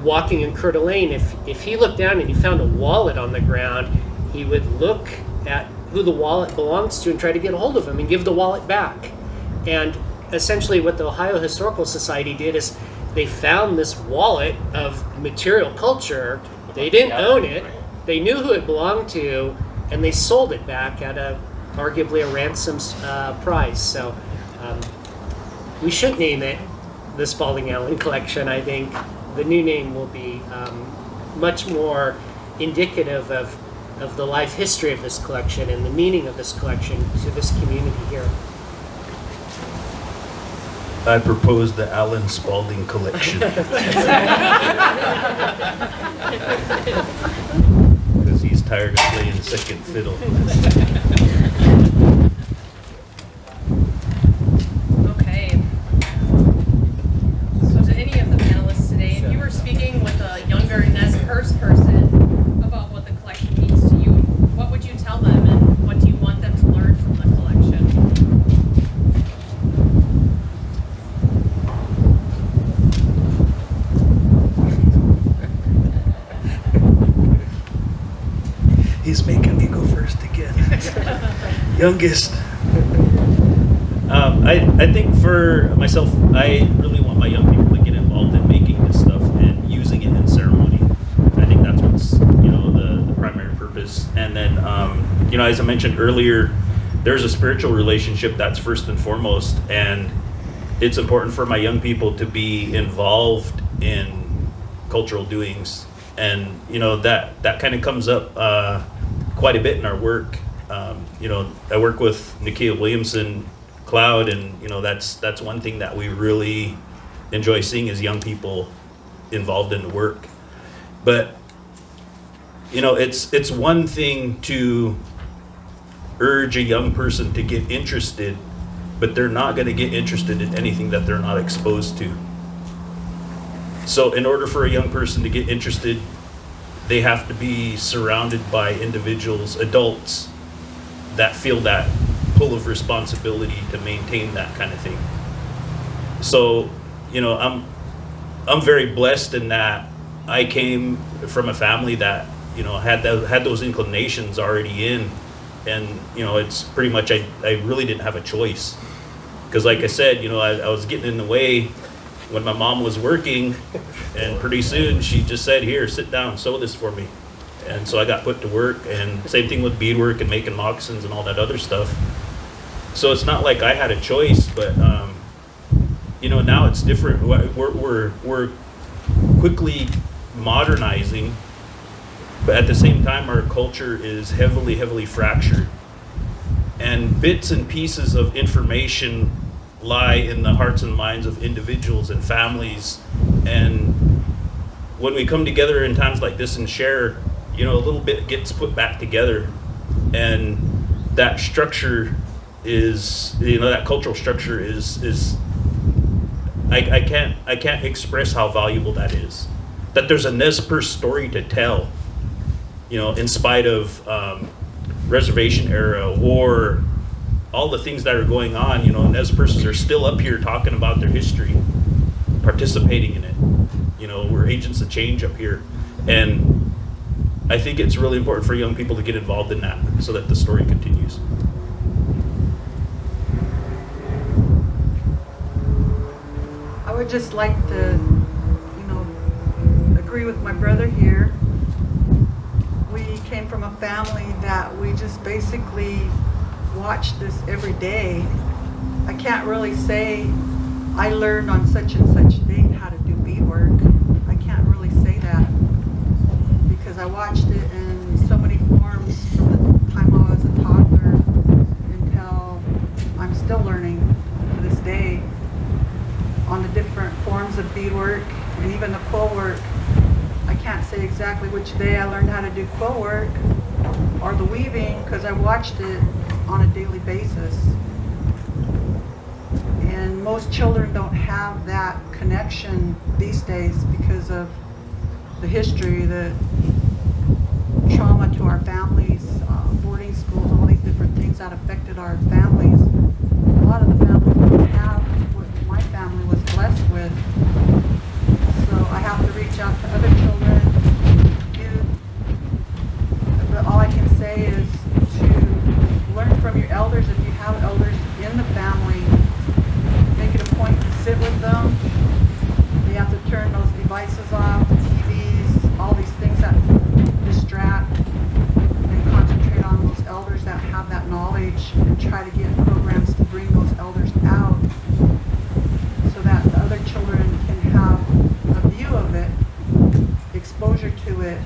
walking in Coeur d'Alene. If he looked down and he found a wallet on the ground, he would look at who the wallet belongs to and try to get a hold of him and give the wallet back. And essentially what the Ohio Historical Society did is they found this wallet of material culture. They didn't own it. They knew who it belonged to, and they sold it back at arguably a ransom price. So we should name it the Spalding Allen Collection. I think the new name will be much more indicative of the life history of this collection and the meaning of this collection to this community here. I propose the Allen Spalding Collection. Because he's tired of playing second fiddle. Okay. So to any of the panelists today, if you were speaking with a younger Nez Perce person about what the collection means to you, what would you tell them, and what do you want them to learn from the collection? He's making me go first again. Youngest. I think for myself, I really want my young people to get involved in making this stuff and using it in ceremony. I think that's what's, the primary purpose. And then, as I mentioned earlier, there's a spiritual relationship that's first and foremost, and it's important for my young people to be involved in cultural doings. And, that kind of comes up quite a bit in our work. I work with Nakia Williamson Cloud, and that's one thing that we really enjoy seeing is young people involved in the work. But it's one thing to urge a young person to get interested, but they're not going to get interested in anything that they're not exposed to. So in order for a young person to get interested, they have to be surrounded by individuals, adults, that feel that pull of responsibility to maintain that kind of thing. So, I'm very blessed in that I came from a family that, had those inclinations already in, and, it's pretty much, I really didn't have a choice. Because like I said, I was getting in the way when my mom was working, and pretty soon she just said, "Here, sit down, sew this for me." And so I got put to work, and same thing with beadwork and making moccasins and all that other stuff. So it's not like I had a choice, but now it's different. We're quickly modernizing, but at the same time our culture is heavily fractured, and bits and pieces of information lie in the hearts and minds of individuals and families. And when we come together in times like this and share, a little bit gets put back together, and that structure is, that cultural structure is I can't express how valuable that is. That there's a Nez Perce story to tell, in spite of reservation era, war, all the things that are going on. Nez Perces are still up here talking about their history, participating in it. We're agents of change up here. And I think it's really important for young people to get involved in that so that the story continues. I would just like to, agree with my brother here from a family that we just basically watch this every day. I can't really say I learned on such and such date how to do beadwork. I can't really say that because I watched it in so many forms from the time I was a toddler until I'm still learning to this day on the different forms of beadwork and even the quill work. I can't say exactly which day I learned how to do quill work or the weaving because I watched it on a daily basis. And most children don't have that connection these days because of the history, the trauma to our families, boarding schools, all these different things that affected our families. A lot of the families don't have what my family was blessed with. So I have to reach out to other children, youth. But all I can say is to learn from your elders. If you have elders in the family, make it a point to sit with them. They have to turn those devices off, the TVs, all these things that distract, and concentrate on those elders that have that knowledge and try to get programs to bring those elders out so that the other children can have a view of it, exposure to it,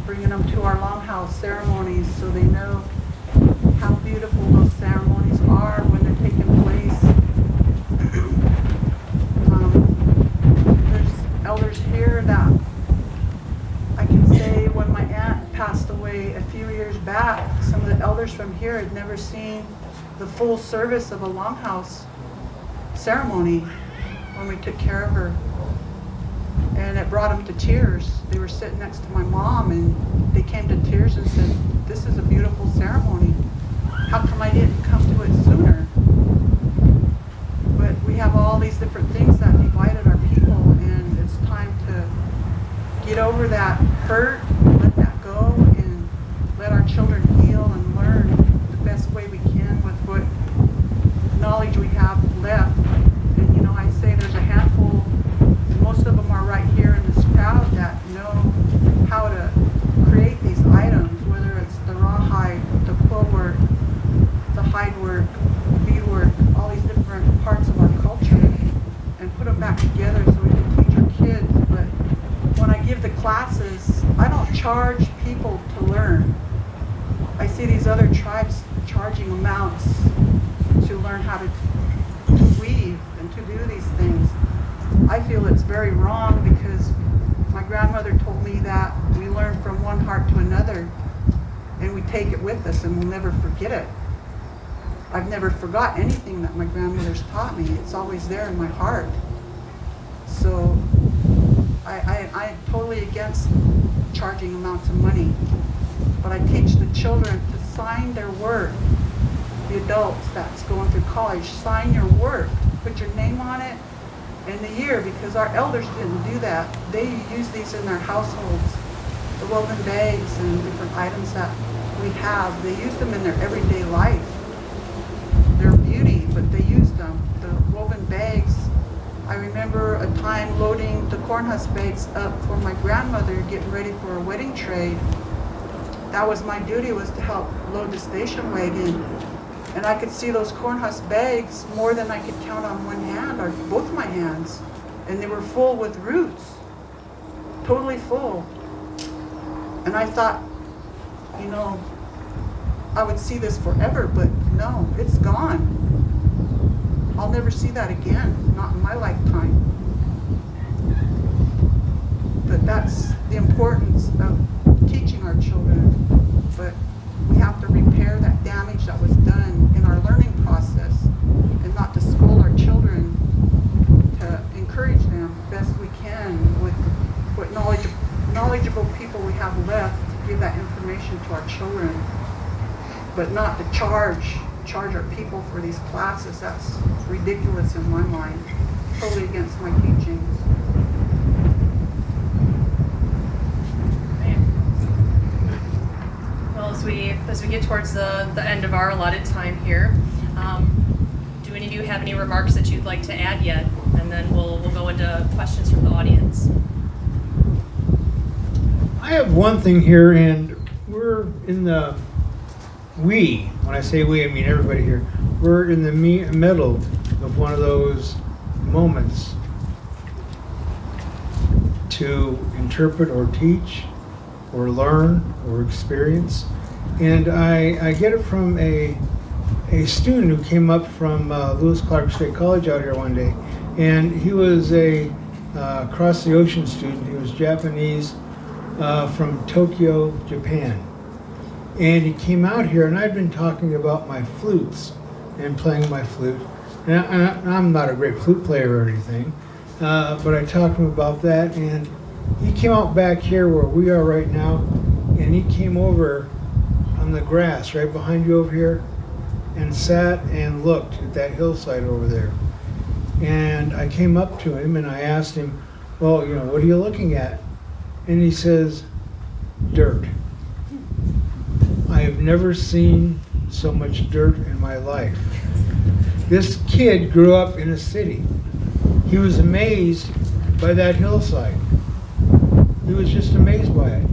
bringing them to our longhouse ceremonies so they know how beautiful those ceremonies are when they're taking place. There's elders here that I can say when my aunt passed away a few years back, some of the elders from here had never seen the full service of a longhouse ceremony when we took care of her. And it brought them to tears. They were sitting next to my mom and they came to tears and said, "This is a beautiful ceremony. How come I didn't come to it sooner?" But we have all these different things that divided our people, and it's time to get over that hurt, let that go, and let our children heal and learn the best way we can with what knowledge we have left. And you know, I say there's a handful, most of them are right here in this crowd that know how to create these items, whether it's the rawhide, the quill work, the hide work, beadwork, all these different parts of our culture, and put them back together so we can teach our kids. But when I give the classes, I don't charge people to learn. I see these other tribes charging amounts to learn how to weave and to do these things. I feel it's very wrong because my grandmother told me that we learn from one heart to another and we take it with us and we'll never forget it. I've never forgot anything that my grandmother's taught me. It's always there in my heart. So I'm totally against charging amounts of money, but I teach the children to sign their work. The adults that's going through college, sign your work, put your name on it and the year, because our elders didn't do that. They use these in their households, the woven bags and different items that we have. They use them in their everyday life. They're beauty, but they use them. The woven bags, I remember a time loading the corn husk bags up for my grandmother getting ready for a wedding trade. That was my duty, was to help load the station wagon. And I could see those corn husk bags more than I could count on one hand or both my hands. And they were full with roots, totally full. And I thought, you know, I would see this forever, but no, it's gone. I'll never see that again, not in my lifetime. But that's the importance of teaching our children. But we have to repair that damage that was done in our learning process and not to scold our children, to encourage them best we can with what knowledgeable people we have left, to give that information to our children, but not to charge our people for these classes. That's ridiculous in my mind, totally against my teachings. Well, as we get towards the end of our allotted time here, do any of you have any remarks that you'd like to add yet? And then we'll go into questions from the audience. I have one thing here, and we're in the, when I say we, I mean everybody here, we're in the middle of one of those moments to interpret or teach or learn or experience. And I get it from a student who came up from Lewis Clark State College out here one day, and he was a across the ocean student. He was Japanese from Tokyo, Japan. And he came out here, and I'd been talking about my flutes and playing my flute. And I'm not a great flute player or anything, but I talked to him about that, and he came out back here where we are right now, and he came over on the grass right behind you over here and sat and looked at that hillside over there. And I came up to him and I asked him, well, you know, what are you looking at? And he says, dirt. I have never seen so much dirt in my life. This kid grew up in a city. He was amazed by that hillside. He was just amazed by it.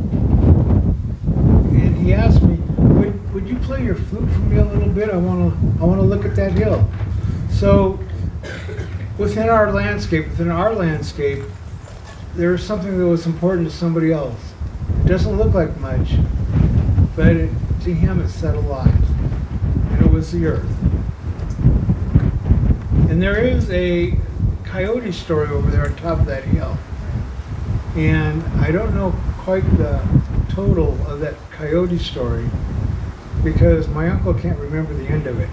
And he asked me, would you play your flute for me a little bit? I want to look at that hill. So within our landscape, there was something that was important to somebody else. It doesn't look like much, but to him it said a lot. And it was the earth. And there is a coyote story over there on top of that hill. And I don't know quite the total of that coyote story because my uncle can't remember the end of it.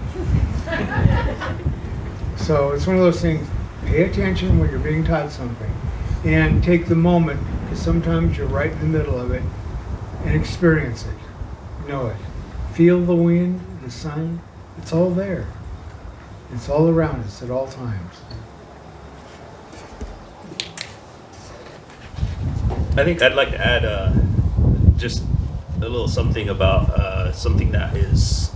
So it's one of those things, pay attention when you're being taught something and take the moment, because sometimes you're right in the middle of it, and experience it, know it. Feel the wind, the sun, it's all there. It's all around us at all times. I think I'd like to add just a little something about something that is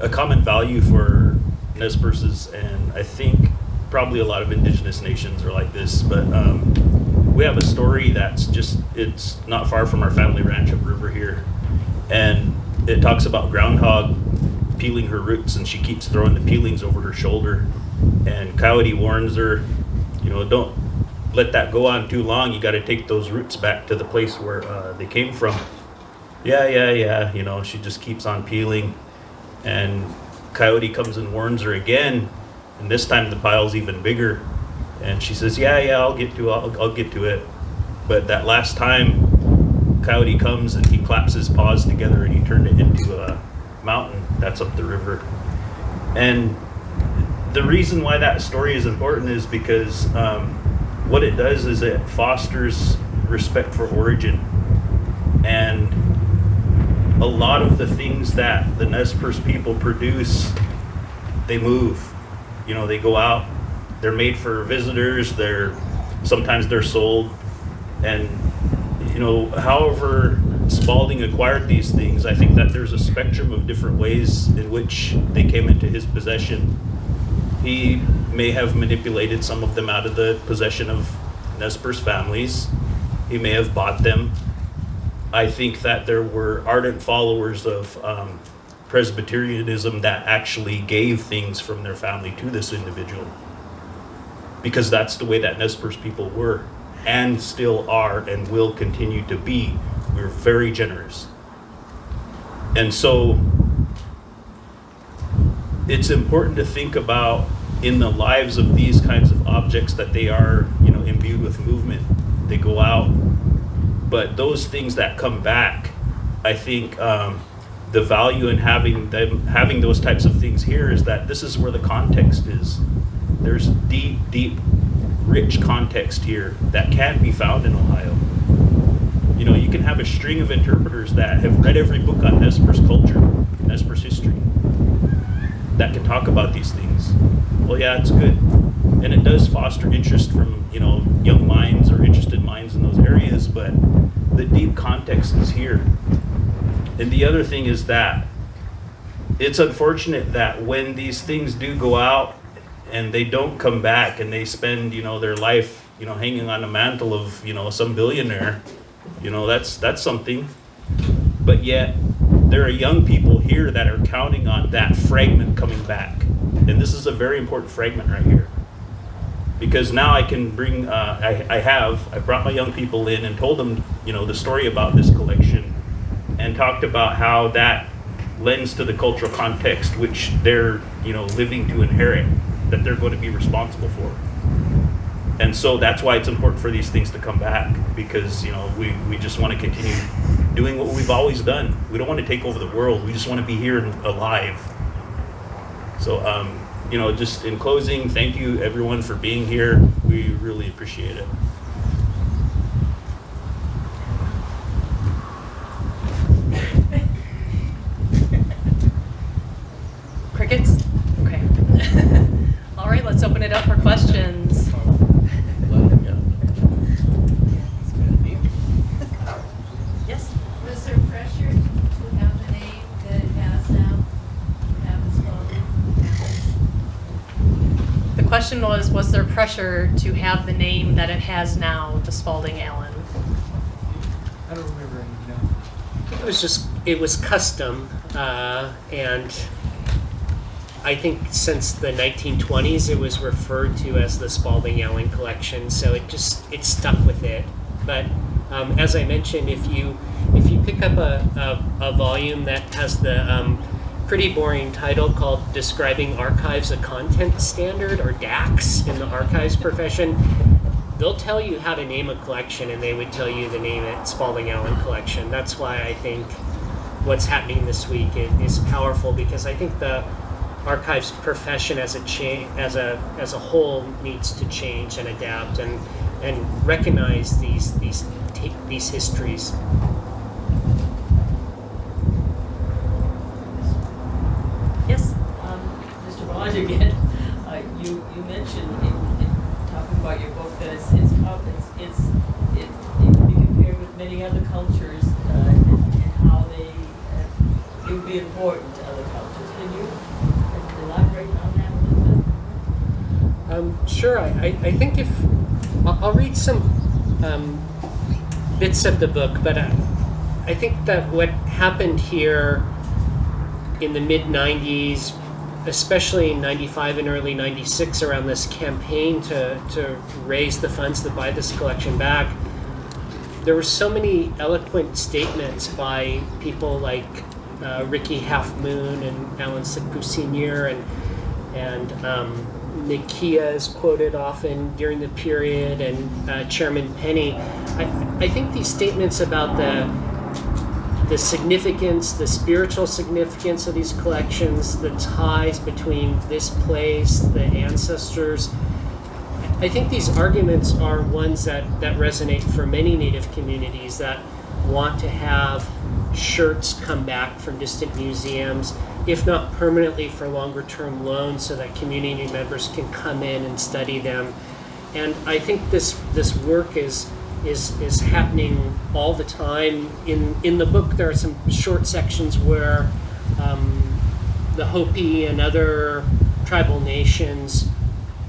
a common value for Nez Perce's, and I think probably a lot of indigenous nations are like this, but we have a story that's it's not far from our family ranch upriver here, and it talks about groundhog peeling her roots, and she keeps throwing the peelings over her shoulder, and Coyote warns her, you know, don't let that go on too long. You got to take those roots back to the place where they came from. Yeah, you know, she just keeps on peeling, and Coyote comes and warns her again, and this time the pile's even bigger, and she says, yeah, I'll get to it. But that last time, Coyote comes and he claps his paws together and he turned it into a mountain that's up the river. And the reason why that story is important is because what it does is it fosters respect for origin. And a lot of the things that the Nez Perce people produce, they move. You know, they go out, they're made for visitors, sometimes they're sold. And, you know, however Spalding acquired these things, I think that there's a spectrum of different ways in which they came into his possession. He may have manipulated some of them out of the possession of Nez Perce families. He may have bought them. I think that there were ardent followers of Presbyterianism that actually gave things from their family to this individual, because that's the way that Nez Perce people were and still are and will continue to be. We're very generous. And so it's important to think about in the lives of these kinds of objects that they are, you know, imbued with movement. They go out, but those things that come back, I think the value in having those types of things here is that this is where the context is. There's deep, rich context here that can't be found in Ohio. You know, you can have a string of interpreters that have read every book on Nez Perce culture, Nez Perce history, that can talk about these things. Well, yeah, it's good. And it does foster interest from, you know, young minds or interested minds in those areas, but the deep context is here. And the other thing is that it's unfortunate that when these things do go out and they don't come back and they spend, you know, their life, you know, hanging on the mantle of, you know, some billionaire, you know, that's something. but yet there are young people here that are counting on that fragment coming back. And this is a very important fragment right here. Because now I can bring, I brought my young people in and told them, the story about this collection, and talked about how that lends to the cultural context which they're, living to inherit, that they're going to be responsible for. And so that's why it's important for these things to come back, because, we just want to continue doing what we've always done. We don't want to take over the world. We just want to be here and alive. So, just in closing, thank you everyone for being here. We really appreciate it. Crickets? Okay. All right, let's open it up for questions. Yes? Was there pressure to have the name that it has now? Have its own? The question was there pressure to have the name that it has now, the Spalding Allen? I don't remember any, no. It was custom, and I think since the 1920s it was referred to as the Spalding Allen collection, so it stuck with it. But as I mentioned, if you pick up a volume that has the pretty boring title called Describing Archives, a Content Standard, or DAX in the archives profession, they'll tell you how to name a collection, and they would tell you to name it Spalding Allen Collection. That's why I think what's happening this week is powerful, because I think the archives profession as a whole needs to change and adapt and recognize these histories. Yes? Mr. Bond again, you mentioned in talking about your book that it can be compared with many other cultures and how it would be important to other cultures. Can you elaborate on that a little bit? Sure. I think I'll read some bits of the book, but I think that what happened here in the mid-90s, especially in 95 and early 96, around this campaign to raise the funds to buy this collection back, there were so many eloquent statements by people like Ricky Half Moon and Alan Sitku Sr. and Nikia is quoted often during the period, and Chairman Penny. I think these statements about the significance, the spiritual significance of these collections, the ties between this place, the ancestors, I think these arguments are ones that resonate for many Native communities that want to have shirts come back from distant museums, if not permanently, for longer term loans, so that community members can come in and study them. And I think this work is happening all the time. In the book, there are some short sections where the Hopi and other tribal nations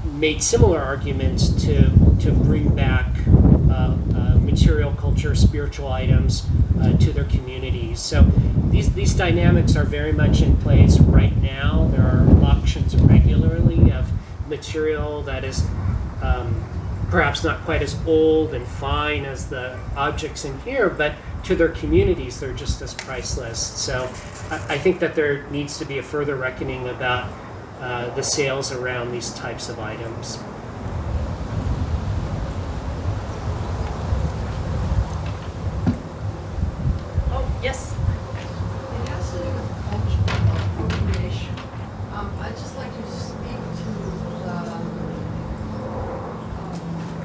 made similar arguments to bring back material culture, spiritual items to their communities. So these dynamics are very much in place right now. There are auctions regularly of material that is perhaps not quite as old and fine as the objects in here, but to their communities, they're just as priceless. So I think that there needs to be a further reckoning about the sales around these types of items. Oh, yes. It has to do with cultural appropriation. I'd just like you to speak to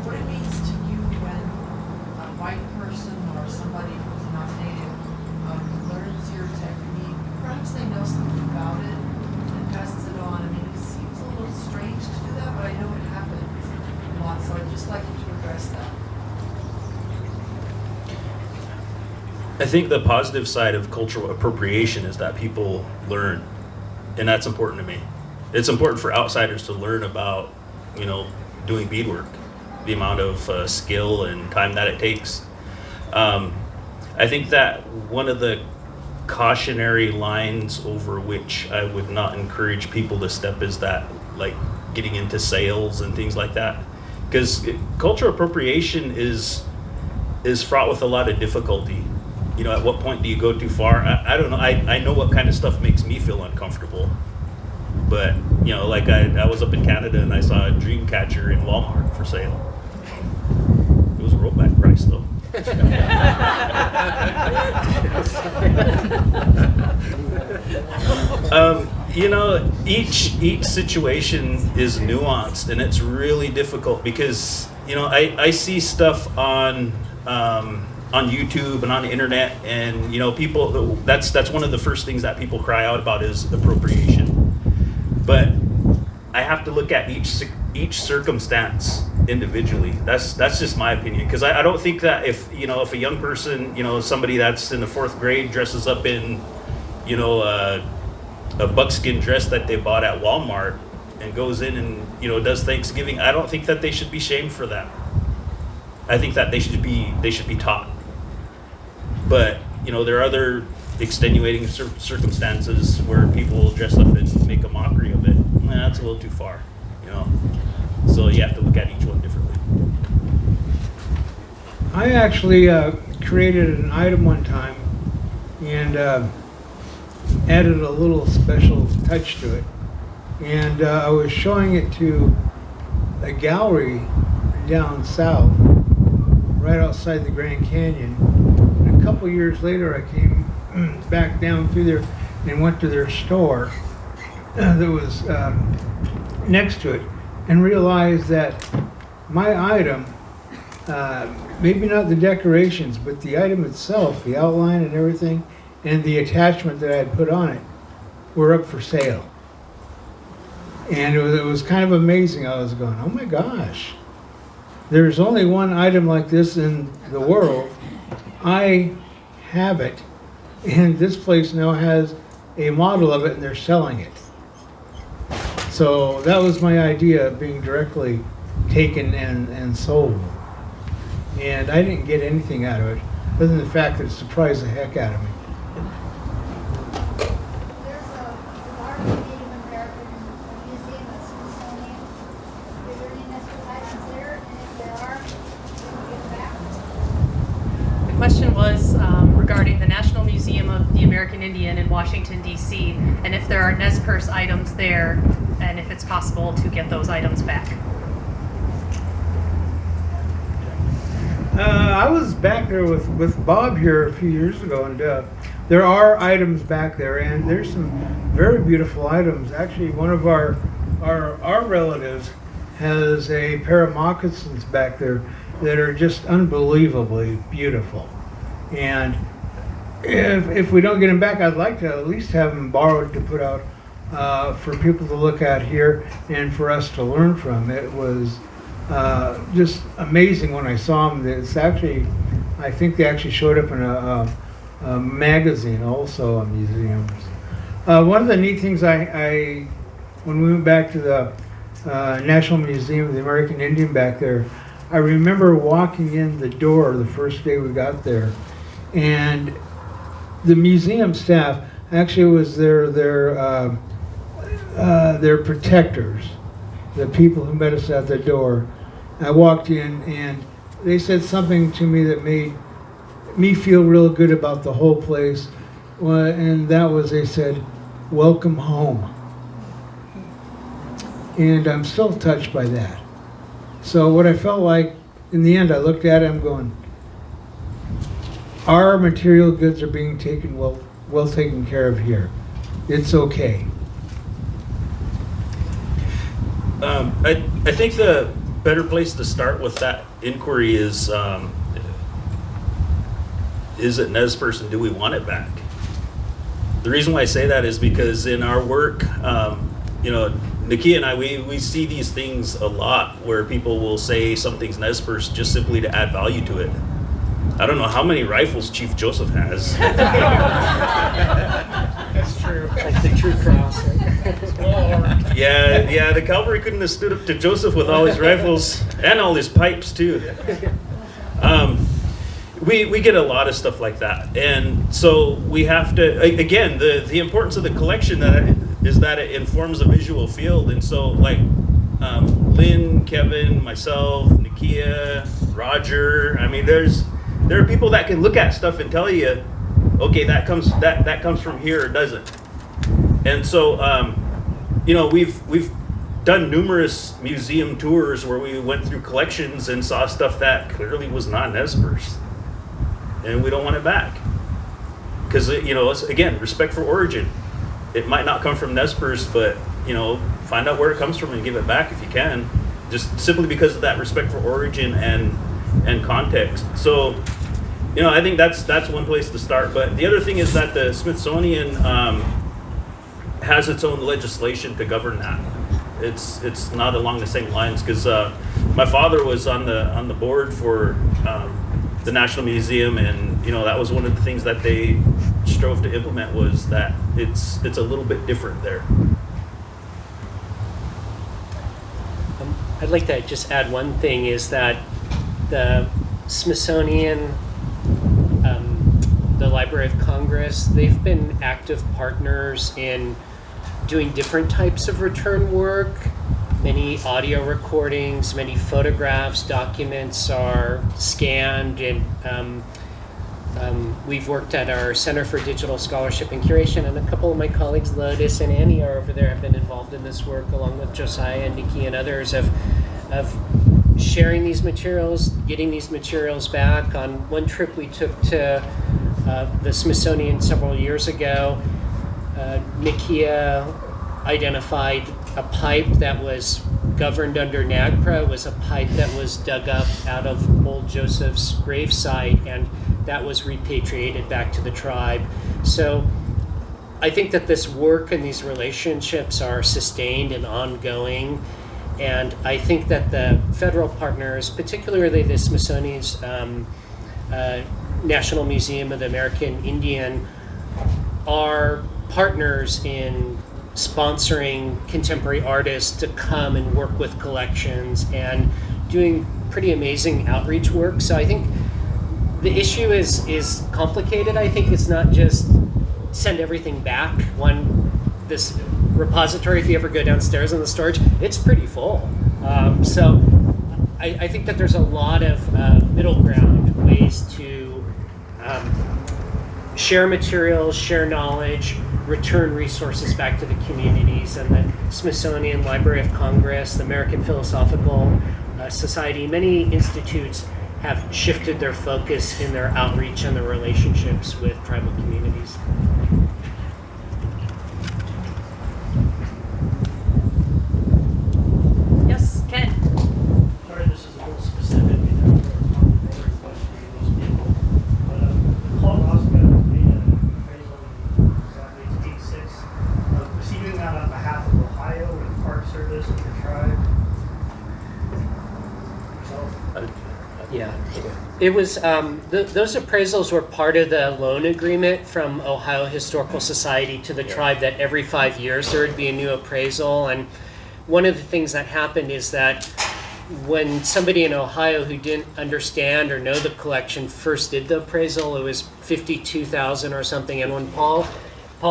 what it means to you when a white person or somebody who's not native learns your technique. Perhaps they know something about it and passes it on. I mean, it seems a little strange to do that, but I know it happens a lot, so I'd just like you to address that. I think the positive side of cultural appropriation is that people learn, and that's important to me. It's important for outsiders to learn about, doing beadwork, the amount of skill and time that it takes. I think that one of the cautionary lines over which I would not encourage people to step is that, like, getting into sales and things like that. Because cultural appropriation is fraught with a lot of difficulty. You know, at what point do you go too far? I don't know. I know what kind of stuff makes me feel uncomfortable. But, you know, like I was up in Canada and I saw a dream catcher in Walmart for sale. It was a rollback price though. You know, each situation is nuanced, and it's really difficult because, you know, I see stuff on YouTube and on the internet, and, you know, people, that's one of the first things that people cry out about is appropriation. But I have to look at each circumstance individually. That's just my opinion, because I don't think that if a young person, you know, somebody that's in the 4th grade dresses up in, you know, a buckskin dress that they bought at Walmart and goes in and, you know, does Thanksgiving, I don't think that they should be shamed for that. I think that they should be taught. But, you know, there are other extenuating circumstances where people dress up and make a mockery of it. That's a little too far, you know. So you have to look at each one differently. I actually created an item one time and added a little special touch to it. And I was showing it to a gallery down south, right outside the Grand Canyon. And a couple years later, I came back down through there and went to their store that was next to it, and realized that my item, maybe not the decorations, but the item itself, the outline and everything, and the attachment that I had put on it, were up for sale. And it was kind of amazing. I was going, oh my gosh, there's only one item like this in the world. I have it, and this place now has a model of it, and they're selling it. So that was my idea of being directly taken and sold. And I didn't get anything out of it, other than the fact that it surprised the heck out of me. There's a large Native American museum at Smithsonian. Is there any necessary items there? And if there are, can we get back? The question was regarding the National Museum of the American Indian in Washington, D.C., and if there are Nez Perce items there, and if it's possible to get those items back. I was back there with Bob here a few years ago, and there are items back there, and there's some very beautiful items. Actually, one of our relatives has a pair of moccasins back there that are just unbelievably beautiful. And if we don't get them back, I'd like to at least have them borrowed to put out for people to look at here and for us to learn from. It was just amazing when I saw them. It's actually, I think they actually showed up in a magazine also on museums. One of the neat things when we went back to the National Museum of the American Indian back there, I remember walking in the door the first day we got there, and the museum staff actually was their protectors, the people who met us at the door. I walked in and they said something to me that made me feel real good about the whole place, and that was, they said, "Welcome home." And I'm still touched by that. So what I felt like, in the end, I looked at it, I'm going, our material goods are being taken well taken care of here. It's okay. I think the better place to start with that inquiry is it Nez Perce and do we want it back? The reason why I say that is because in our work, you know, Nikki and I, we see these things a lot where people will say something's Nez Perce just simply to add value to it. I don't know how many rifles Chief Joseph has. That's true. Like the True Cross. Right? Yeah, the cavalry couldn't have stood up to Joseph with all his rifles and all his pipes too. We get a lot of stuff like that, and so we have to, again, the importance of the collection is that it informs a visual field. And so like Lynn, Kevin, myself, Nakia, Roger, I mean, there are people that can look at stuff and tell you, okay, that comes from here or doesn't. And so we've done numerous museum tours where we went through collections and saw stuff that clearly was not Nez Perce, and we don't want it back because it's, again, respect for origin. It might not come from Nez Perce, but find out where it comes from and give it back if you can, just simply because of that respect for origin and context. So I think that's one place to start. But the other thing is that the Smithsonian has its own legislation to govern that. It's not along the same lines, because my father was on the board for the National Museum, and that was one of the things that they strove to implement, was that it's a little bit different there. I'd like to just add one thing, is that the Smithsonian, the Library of Congress, they've been active partners in doing different types of return work. Many audio recordings, many photographs, documents are scanned, and we've worked at our Center for Digital Scholarship and Curation, and a couple of my colleagues, Lotus and Annie, are over there, have been involved in this work, along with Josiah and Nikki and others, of sharing these materials, getting these materials back. On one trip we took to the Smithsonian several years ago, Nikia identified a pipe that was governed under NAGPRA. It was a pipe that was dug up out of old Joseph's gravesite, and that was repatriated back to the tribe. So I think that this work and these relationships are sustained and ongoing. And I think that the federal partners, particularly the Smithsonian's National Museum of the American Indian, are partners in sponsoring contemporary artists to come and work with collections and doing pretty amazing outreach work. So I think the issue is complicated. I think it's not just send everything back. This repository, if you ever go downstairs in the storage, it's pretty full. So I think that there's a lot of middle ground ways to share materials, share knowledge, return resources back to the communities. And the Smithsonian, Library of Congress, the American Philosophical Society, many institutes have shifted their focus in their outreach and their relationships with tribal communities. Yes, Ken? Sorry, this is a little specific. Paul Oscar made an appraisal in exactly 86. Was he doing that on behalf of Ohio and Park Service and the tribe? Yeah, it was, those appraisals were part of the loan agreement from Ohio Historical Society to the tribe, that every 5 years there would be a new appraisal. And one of the things that happened is that when somebody in Ohio who didn't understand or know the collection first did the appraisal, it was $52,000 or something. And when Paul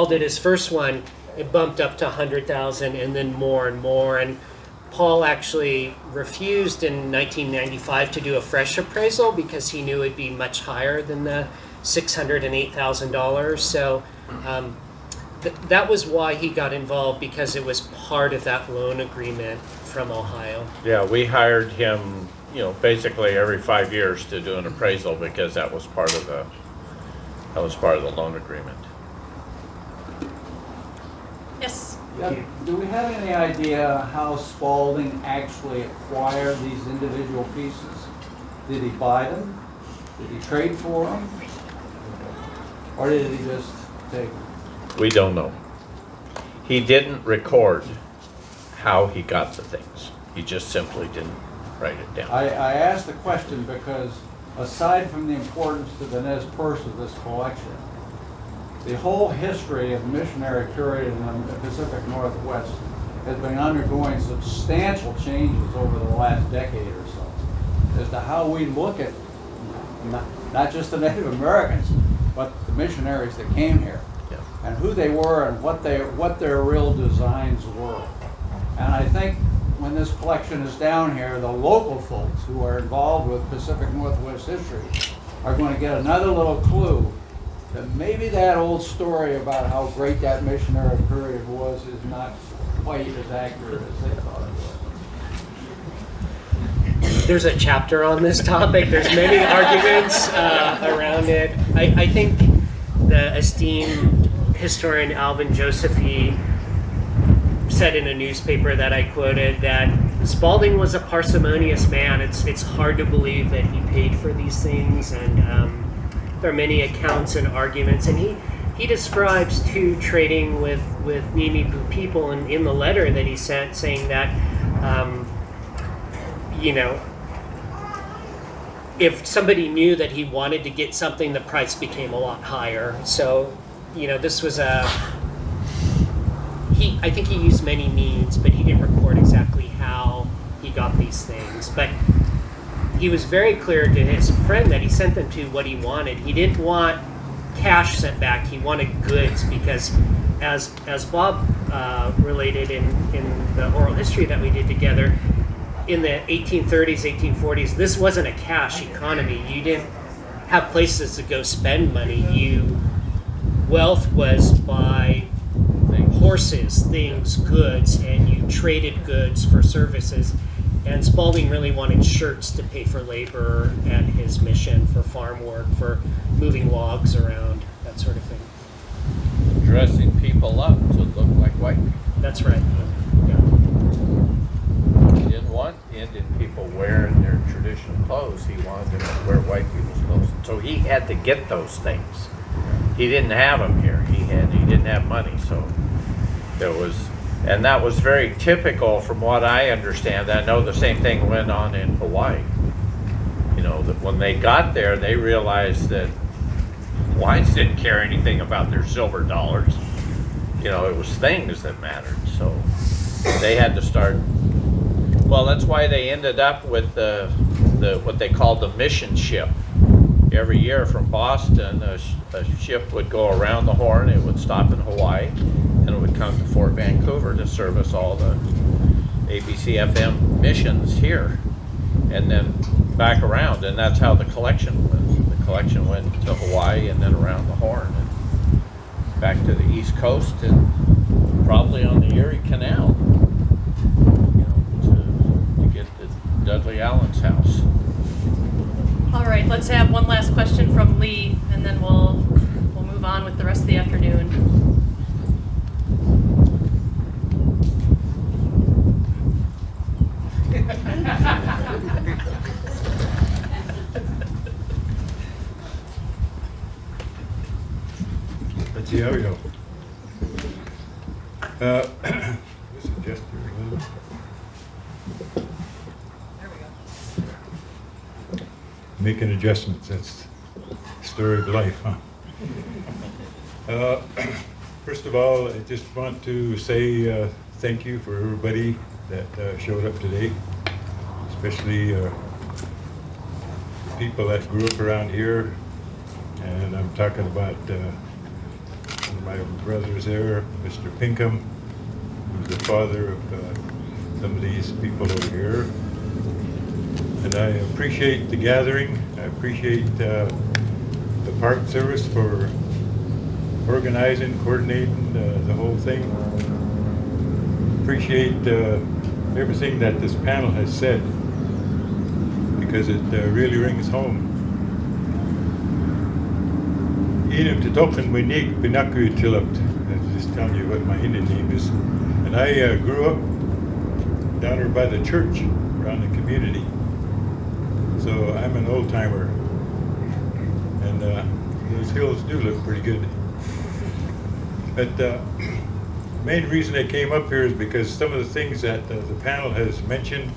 did his first one, it bumped up to $100,000 and then more and more. And Paul actually refused in 1995 to do a fresh appraisal because he knew it'd be much higher than the $608,000. So that was why he got involved, because it was part of that loan agreement from Ohio. Yeah, we hired him, basically every 5 years to do an appraisal, because that was part of the loan agreement. Yes. Yeah, do we have any idea how Spalding actually acquired these individual pieces? Did he buy them? Did he trade for them? Or did he just take them? We don't know. He didn't record how he got the things. He just simply didn't write it down. I asked the question because, aside from the importance to the Nez Perce of this collection, the whole history of missionary period in the Pacific Northwest has been undergoing substantial changes over the last decade or so as to how we look at not just the Native Americans, but the missionaries that came here, Yeah. and who they were and what their real designs were. And I think when this collection is down here, the local folks who are involved with Pacific Northwest history are going to get another little clue that maybe that old story about how great that missionary period was is not quite as accurate as they thought it was. There's a chapter on this topic. There's many arguments around it. I think the esteemed historian Alvin Josephy said in a newspaper that I quoted that Spalding was a parsimonious man. It's hard to believe that he paid for these things, and there are many accounts and arguments. And he describes too trading with Nimi people in the letter that he sent, saying that if somebody knew that he wanted to get something, the price became a lot higher. So, this was I think he used many means, but he didn't record exactly how he got these things. But he was very clear to his friend that he sent them to what he wanted. He didn't want cash sent back. He wanted goods, because as Bob related in the oral history that we did together, in the 1830s, 1840s, this wasn't a cash economy. You didn't have places to go spend money. Wealth was by horses, things, goods, and you traded goods for services. And Spalding really wanted shirts to pay for labor at his mission, for farm work, for moving logs around, that sort of thing. Dressing people up to look like white people. That's right. Yeah. He didn't want Indian people wearing their traditional clothes. He wanted them to wear white people's clothes. So he had to get those things. He didn't have them here. He didn't have money, so there was, and that was very typical from what I understand. I know the same thing went on in Hawaii. That when they got there, they realized that Hawaiians didn't care anything about their silver dollars. It was things that mattered. So they had to start. Well, that's why they ended up with the what they called the mission ship. Every year from Boston, a ship would go around the Horn. It would stop in Hawaii, and it would come to Fort Vancouver to service all the ABCFM missions here, and then back around. And that's how the collection went. The collection went to Hawaii and then around the Horn and back to the East Coast and probably on the Erie Canal, to get to Dudley Allen's house. All right, let's have one last question from Lee, and then we'll move on with the rest of the afternoon. Let's see how we go. This is just your little. Making adjustments, that's the story of life, huh? First of all, I just want to say thank you for everybody that showed up today, especially the people that grew up around here. And I'm talking about one of my brothers there, Mr. Pinkham, who's the father of some of these people over here. And I appreciate the gathering. I appreciate the Park Service for organizing, coordinating the whole thing. Appreciate everything that this panel has said, because it really rings home. Inum Titokan Winig Pinaku Tilupt. I'm just telling you what my Indian name is. And I grew up down there by the church, around the community. So I'm an old timer, and those hills do look pretty good. But the main reason I came up here is because some of the things that the panel has mentioned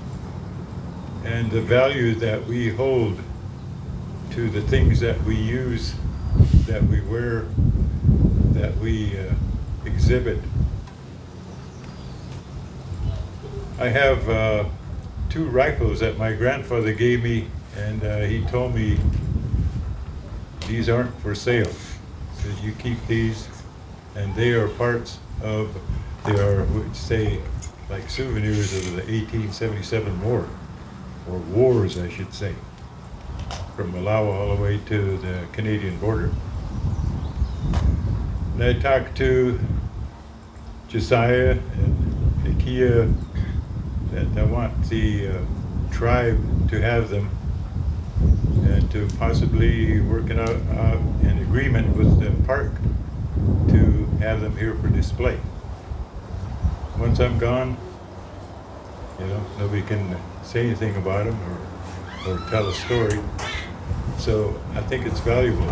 and the value that we hold to the things that we use, that we wear, that we exhibit. I have 2 rifles that my grandfather gave me, and he told me these aren't for sale. Says you keep these, and they are parts of, they are, would say, like souvenirs of the 1877 war, or wars, I should say, from Malawi all the way to the Canadian border. And I talked to Josiah and Ikea that I want the tribe to have them and to possibly work out an agreement with the park to have them here for display. Once I'm gone, you know, nobody can say anything about them or tell a story. So I think it's valuable.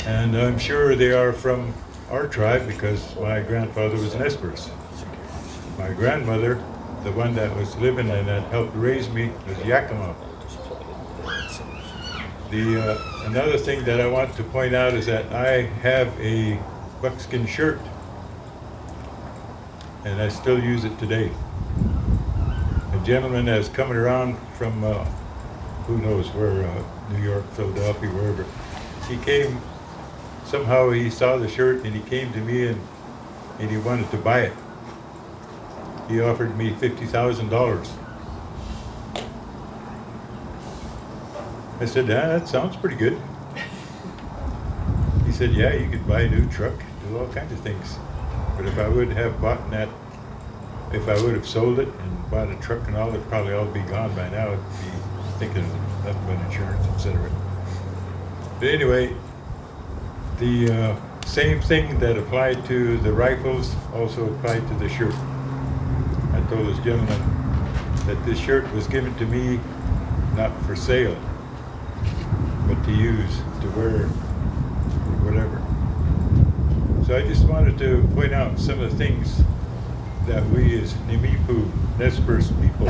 And I'm sure they are from our tribe because my grandfather was Nez Perce. My grandmother, the one that was living and that helped raise me, was Yakima. Another thing that I want to point out is that I have a buckskin shirt, and I still use it today. A gentleman that's coming around from who knows where, New York, Philadelphia, wherever. He came, somehow he saw the shirt and he came to me and he wanted to buy it. He offered me $50,000. I said, that sounds pretty good. He said, yeah, you could buy a new truck, do all kinds of things. But if I would have bought that, if I would have sold it and bought a truck and all, it'd probably all be gone by now. It'd be thinking of nothing but insurance, etc. But anyway, the same thing that applied to the rifles also applied to the shirt. I told this gentleman that this shirt was given to me not for sale, but to use, to wear, or whatever. So I just wanted to point out some of the things that we as Nimipu, Nez Perce people,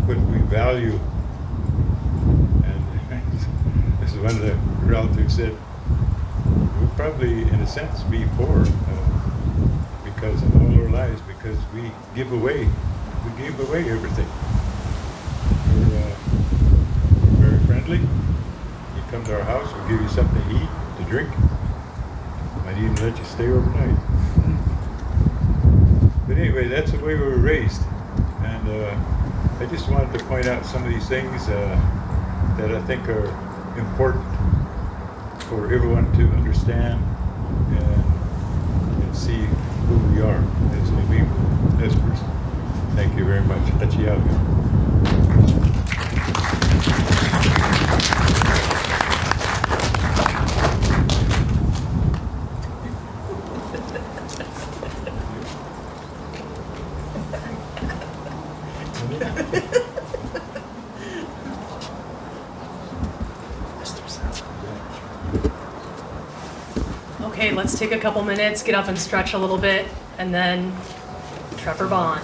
what we value. And as one of the relatives said, we'll probably, in a sense, be poor because of all our lives, because we give away everything. We're very friendly. You come to our house, we'll give you something to eat, to drink. Might even let you stay overnight. But anyway, that's the way we were raised. And I just wanted to point out some of these things that I think are important for everyone to understand and see who we are as Nimipu, Nez Perce. Thank you very much. Achiaga. Okay, let's take a couple minutes, get up and stretch a little bit, and then Trevor Bond.